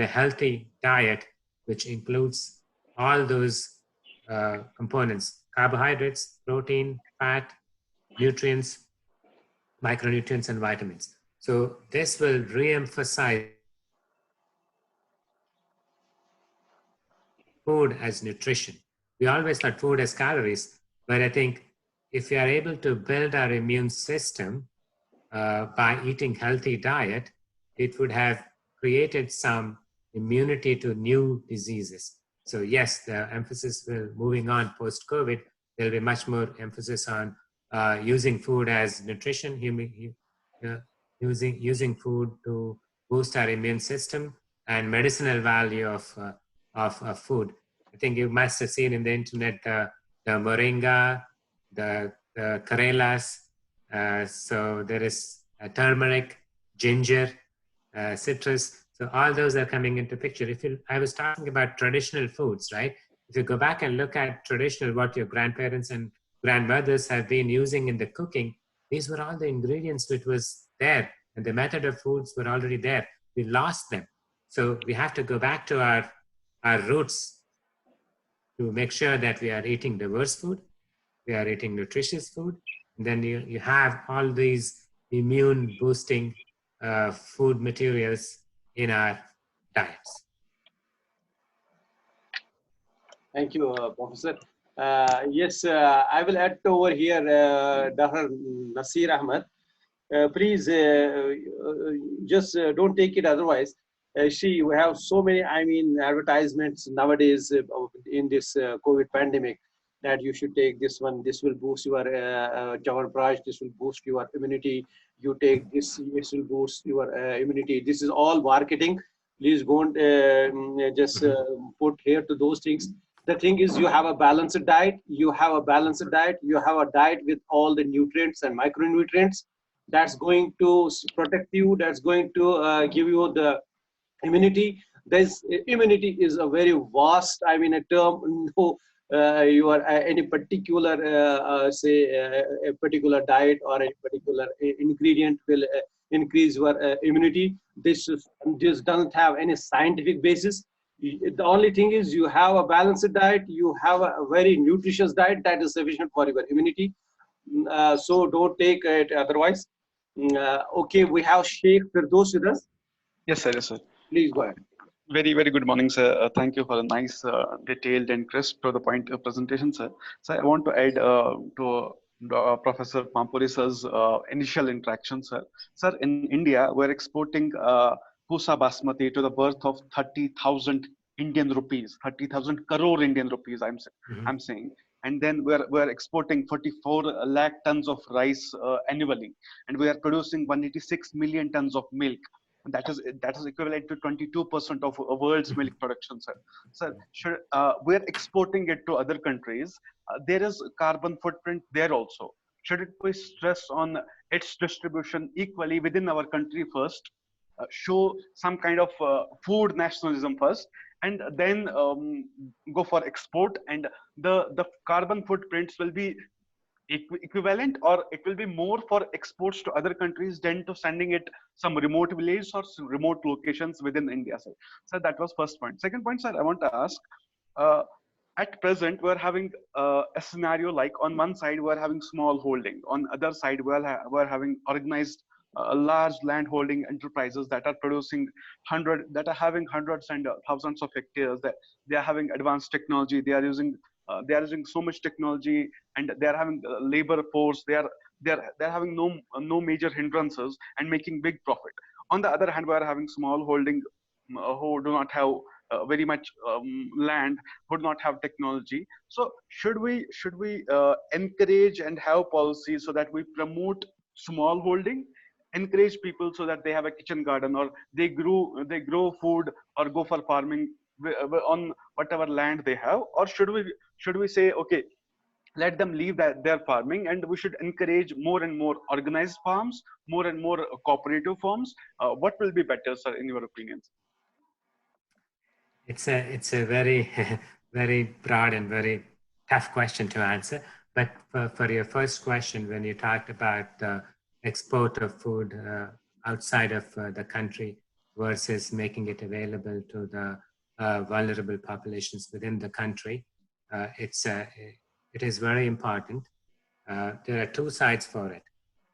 healthy diet, which includes all those components: carbohydrates, protein, fat, nutrients, micronutrients, and vitamins. So this will re-emphasize food as nutrition. We always thought food as calories, but I think if we are able to build our immune system by eating healthy diet, it would have created some immunity to new diseases. So yes, the emphasis will, moving on post-COVID, there'll be much more emphasis on using food as nutrition, using food to boost our immune system, and medicinal value of food. I think you must have seen in the internet the moringa, the Karelas. So there is turmeric, ginger, citrus. So all those are coming into picture. I was talking about traditional foods, right? If you go back and look at traditional, what your grandparents and grandmothers have been using in the cooking, these were all the ingredients which was there, and the method of foods were already there. We lost them. So we have to go back to our roots to make sure that we are eating diverse food, we are eating nutritious food, and then you have all these immune boosting food materials in our diets. Thank you, Professor. Yes, I will add over here Dr. Nasir Ahmed. please just don't take it otherwise. See, we have so many, I mean, advertisements nowadays in this COVID pandemic that you should take this one. This will boost your Chyawanprash. This will boost your immunity. You take this, this will boost your immunity. This is all marketing. Please don't just put here to those things. The thing is, you have a balanced diet. You have a balanced diet. You have a diet with all the nutrients and micronutrients that's going to protect you. That's going to give you the immunity. This immunity is a very vast, I mean, a term. No, you are any particular say a particular diet or a particular ingredient will increase your immunity. This doesn't have any scientific basis. The only thing is, you have a balanced diet, you have a very nutritious diet that is sufficient for your immunity. So don't take it otherwise. Okay, we have Sheikh Firdaus with us. Yes, sir. Yes, sir. Please go ahead. Very, very good morning, sir. Thank you for a nice, detailed and crisp to the point presentation, sir. So I want to add to Professor Pampuri sir's initial interaction, sir. Sir, in India, we're exporting Pusa Basmati to the worth of 30,000 Indian rupees, 30,000 crore Indian rupees, I'm saying. And then we're exporting 44 lakh tons of rice annually, and we are producing 186 million tons of milk. That is equivalent to 22% of a world's milk production, sir. Sir, we're exporting it to other countries. There is carbon footprint there also. Should it be stressed on its distribution equally within our country first? Show some kind of food nationalism first, and then go for export. And the carbon footprints will be equivalent, or it will be more for exports to other countries than to sending it some remote village or some remote locations within India, sir. So that was first point. Second point, sir, I want to ask, uh, at present we're having a scenario like, on one side we're having small holding, on other side we're having organized large land holding enterprises that are producing that are having hundreds and thousands of hectares, that they are having advanced technology, they are using so much technology, and they are having labor force, they're having no major hindrances and making big profit. On the other hand, we are having small holding who do not have very much land, who do not have technology. So should we encourage and have policies so that we promote small holding, encourage people so that they have a kitchen garden, or they grow food or go for farming on whatever land they have? Or should we say, okay, let them leave their farming, and we should encourage more and more organized farms, more and more cooperative farms? What will be better, sir, in your opinions? It's a very very broad and very tough question to answer. But for your first question, when you talked about the export of food outside of the country versus making it available to the vulnerable populations within the country, it is very important. There are two sides for it.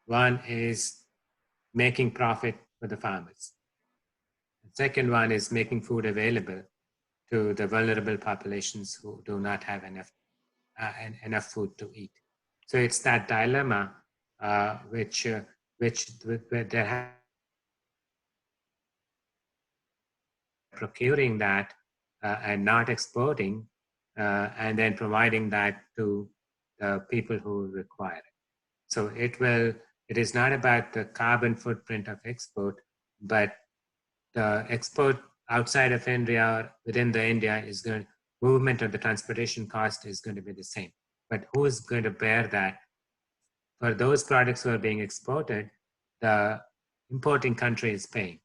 One is making profit for the farmers. The second one is making food available to the vulnerable populations who do not have enough food to eat. So it's that dilemma which they're procuring that and not exporting, and then providing that to the people who require it. So it is not about the carbon footprint of export, but the export outside of India or within the India movement of the transportation cost is going to be the same. But who is going to bear that? For those products who are being exported, the importing country is paying.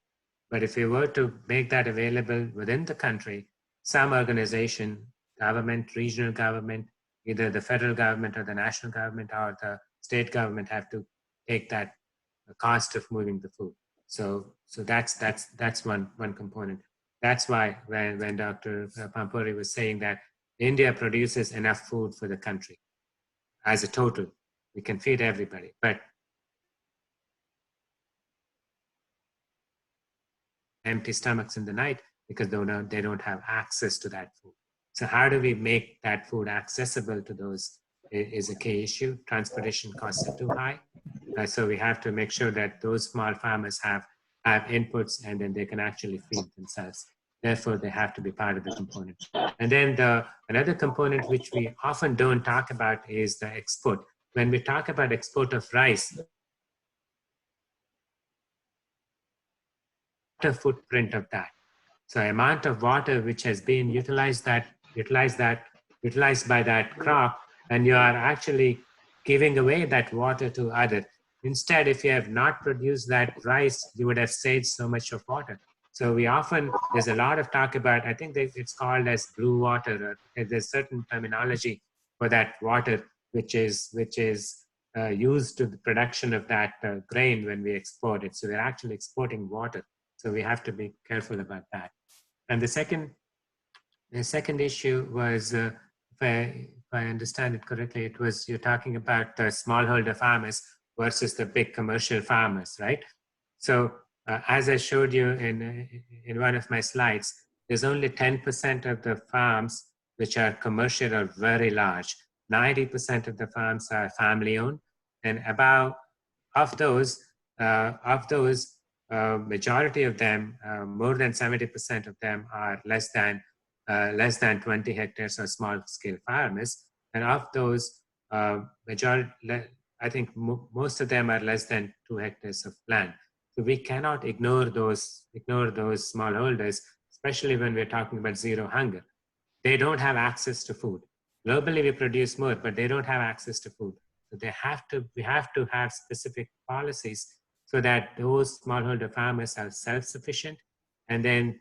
But if you were to make that available within the country, some organization, government, regional government, either the federal government or the national government or the state government have to take that cost of moving the food. So that's one component. That's why when Dr. Pampuri was saying that India produces enough food for the country as a total, we can feed everybody, but empty stomachs in the night because they don't have access to that food. So how do we make that food accessible to those is a key issue. Transportation costs are too high. So we have to make sure that those small farmers have inputs and then they can actually feed themselves. Therefore, they have to be part of the component. And then another component which we often don't talk about is the export. When we talk about export of rice, the footprint of that. So amount of water which has been utilized by that crop, and you are actually giving away that water to others. Instead, if you have not produced that rice, you would have saved so much of water. So there's a lot of talk about, I think it's called as blue water, or there's certain terminology for that water, which is used to the production of that grain when we export it. So we're actually exporting water. So we have to be careful about that. And the second issue was, if I understand it correctly, it was you're talking about the smallholder farmers versus the big commercial farmers, right? So as I showed you in one of my slides, there's only 10% of the farms which are commercial or very large. 90% of the farms are family owned, and about of those, majority of them, more than 70% of them are less than 20 hectares or small scale farmers. And of those, majority, I think most of them are less than 2 hectares of land. So we cannot ignore those smallholders, especially when we're talking about zero hunger. They don't have access to food. Globally, we produce more, but they don't have access to food. So we have to have specific policies so that those smallholder farmers are self-sufficient, and then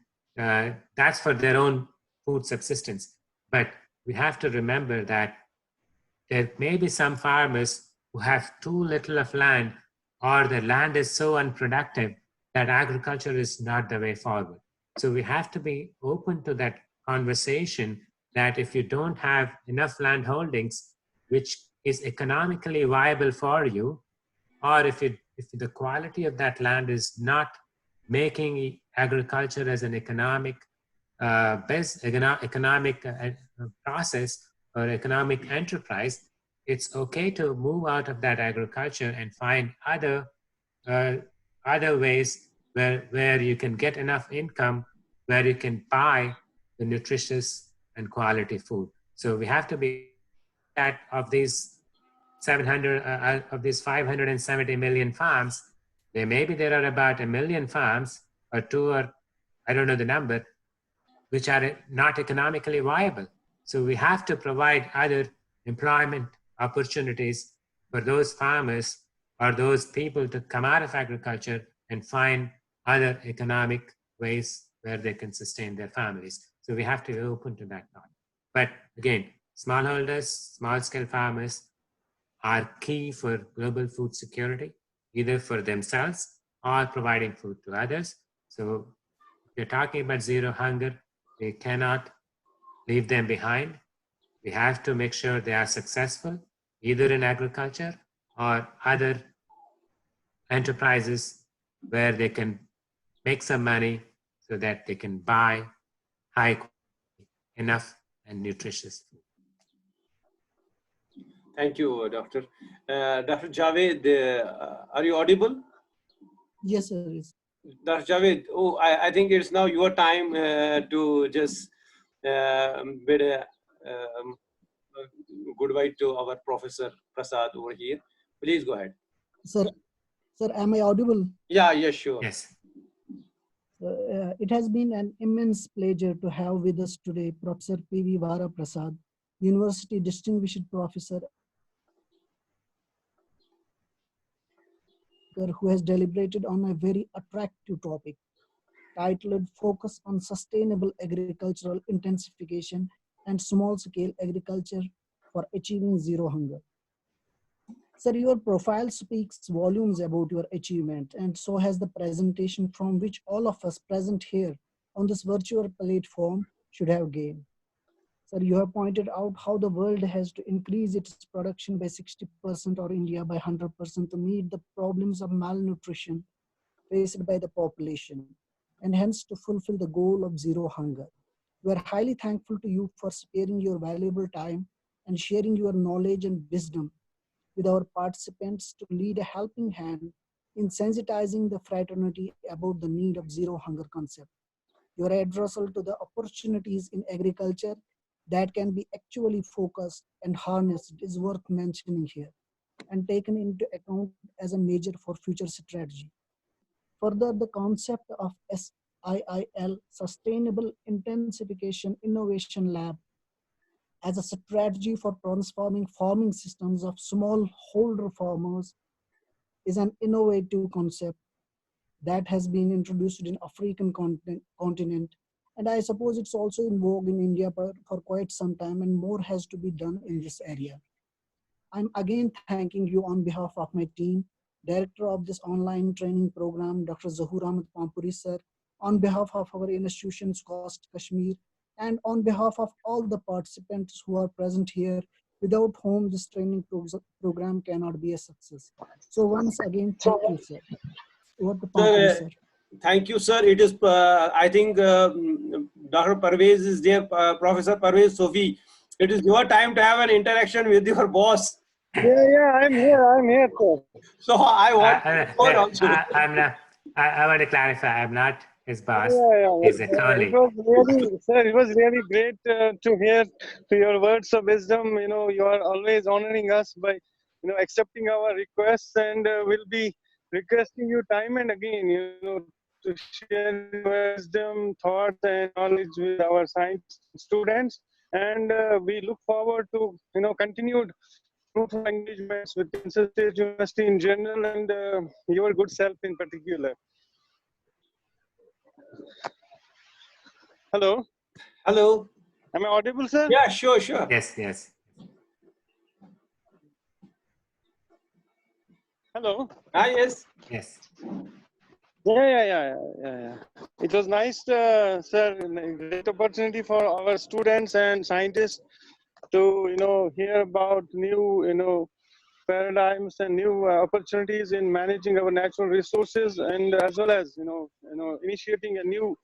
that's for their own food subsistence. But we have to remember that there may be some farmers who have too little of land, or the land is so unproductive that agriculture is not the way forward. So we have to be open to that conversation that if you don't have enough land holdings, which is economically viable for you, or if the quality of that land is not making agriculture as an economic process or economic enterprise, it's okay to move out of that agriculture and find other ways where you can get enough income, where you can buy the nutritious and quality food. So we have to be that of these 570 million farms, there are about 1 million farms or two, or I don't know the number, which are not economically viable. So we have to provide other employment opportunities for those farmers or those people to come out of agriculture and find other economic ways where they can sustain their families. So we have to be open to that thought. But again, smallholders, small-scale farmers are key for global food security, either for themselves or providing food to others. So if you're talking about zero hunger, we cannot leave them behind. We have to make sure they are successful, either in agriculture or other enterprises where they can make some money so that they can buy high quality, enough and nutritious food. Thank you, Doctor. Dr. Javed, are you audible? Yes, sir. Yes. Dr. Javed, I think it's now your time to just bid a goodbye to our Professor Prasad over here. Please go ahead. Sir, am I audible? Yeah, sure. Yes. It has been an immense pleasure to have with us today Professor P.V. Vara Prasad, University Distinguished Professor, who has deliberated on a very attractive topic titled Focus on Sustainable Agricultural Intensification and Small-Scale Agriculture for Achieving Zero Hunger. Sir, your profile speaks volumes about your achievement, and so has the presentation from which all of us present here on this virtual platform should have gained. Sir, you have pointed out how the world has to increase its production by 60% or India by 100% to meet the problems of malnutrition faced by the population, and hence to fulfill the goal of zero hunger. We are highly thankful to you for sparing your valuable time and sharing your knowledge and wisdom with our participants to lead a helping hand in sensitizing the fraternity about the need of zero hunger concept. Your addressal to the opportunities in agriculture that can be actually focused and harnessed is worth mentioning here and taken into account as a measure for future strategy. Further, the concept of SIIL, Sustainable Intensification Innovation Lab, as a strategy for transforming farming systems of smallholder farmers is an innovative concept that has been introduced in African continent. And I suppose it's also in vogue in India for quite some time, and more has to be done in this area. I'm again thanking you on behalf of my team, director of this online training program, Dr. Zahur Ahmed Pampuri sir, on behalf of our institutions, Coast Kashmir, and on behalf of all the participants who are present here, without whom this training program cannot be a success. So once again, thank you, sir. Over to Pampuri, sir. Thank you, sir. It is, I think, Dr. Parvez is there, Professor Parvez Sofi. It is your time to have an interaction with your boss. Yeah, I'm here, sir. So I want I want to clarify, I'm not his boss. Yeah. He's a colleague. It was really great to hear to your words of wisdom. You know, you are always honoring us by, accepting our requests, and we'll be requesting you time and again, to share wisdom, thoughts, and knowledge with our science students. And we look forward to, continued fruitful engagements with Kansas State University in general and your good self in particular. Hello. Hello. Am I audible, sir? Yeah, sure. Yes. Hello. Yes. Yeah. It was nice, sir. Great opportunity for our students and scientists to, hear about new, paradigms and new opportunities in managing our natural resources, and as well as initiating a new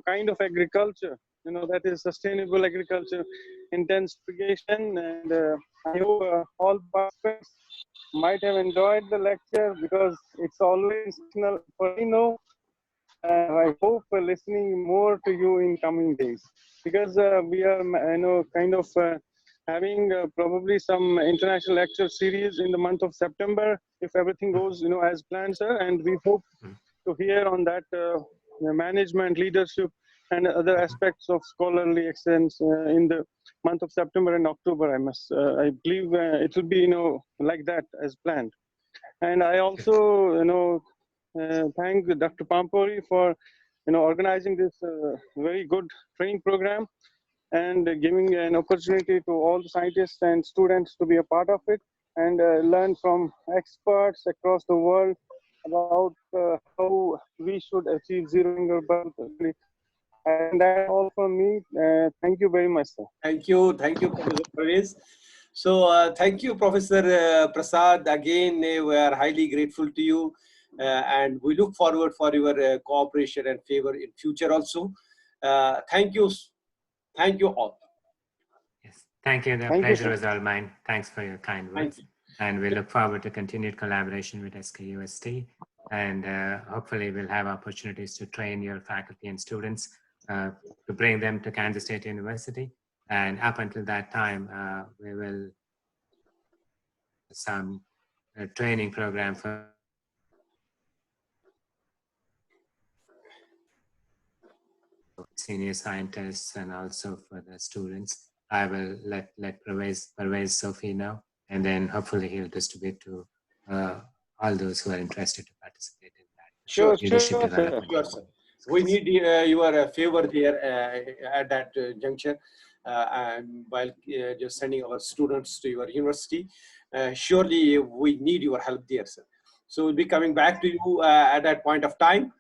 kind of agriculture, that is sustainable agriculture intensification. And I hope all participants might have enjoyed the lecture, because it's always inspirational for me. I hope listening more to you in coming days, because we are kind of having probably some international lecture series in the month of September, if everything goes as planned, sir. And we hope to hear on that management, leadership, and other aspects of scholarly excellence in the month of September and October. I believe it will be like that as planned. And I also thank Dr. Pampuri for organizing this very good training program and giving an opportunity to all the scientists and students to be a part of it and learn from experts across the world about how we should achieve zero hunger. And that's all from me. Thank you very much, sir. Thank you, Professor Parvez. So thank you, Professor Prasad. Again, we are highly grateful to you, and we look forward for your cooperation and favor in future also. Thank you all. Yes, thank you. The pleasure was all mine. Thanks for your kind words. And we look forward to continued collaboration with SKUST. And hopefully we'll have opportunities to train your faculty and students to bring them to Kansas State University. And up until that time, we will some training program for senior scientists and also for the students. I will let Parvez Sofi know, and then hopefully he'll distribute to all those who are interested to participate in that. Sure, Development. sir. We need your favor there at that juncture, and while just sending our students to your university. Surely we need your help there, sir. So we'll be coming back to you at that point of time.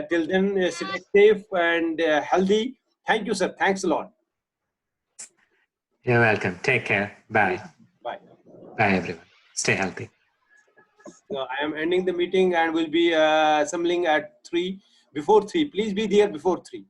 Till then, stay safe and healthy. Thank you, sir. Thanks a lot. You're welcome. Take care. Bye. Bye, everyone. Stay healthy. So I am ending the meeting and will be assembling at 3, before 3. Please be there before 3.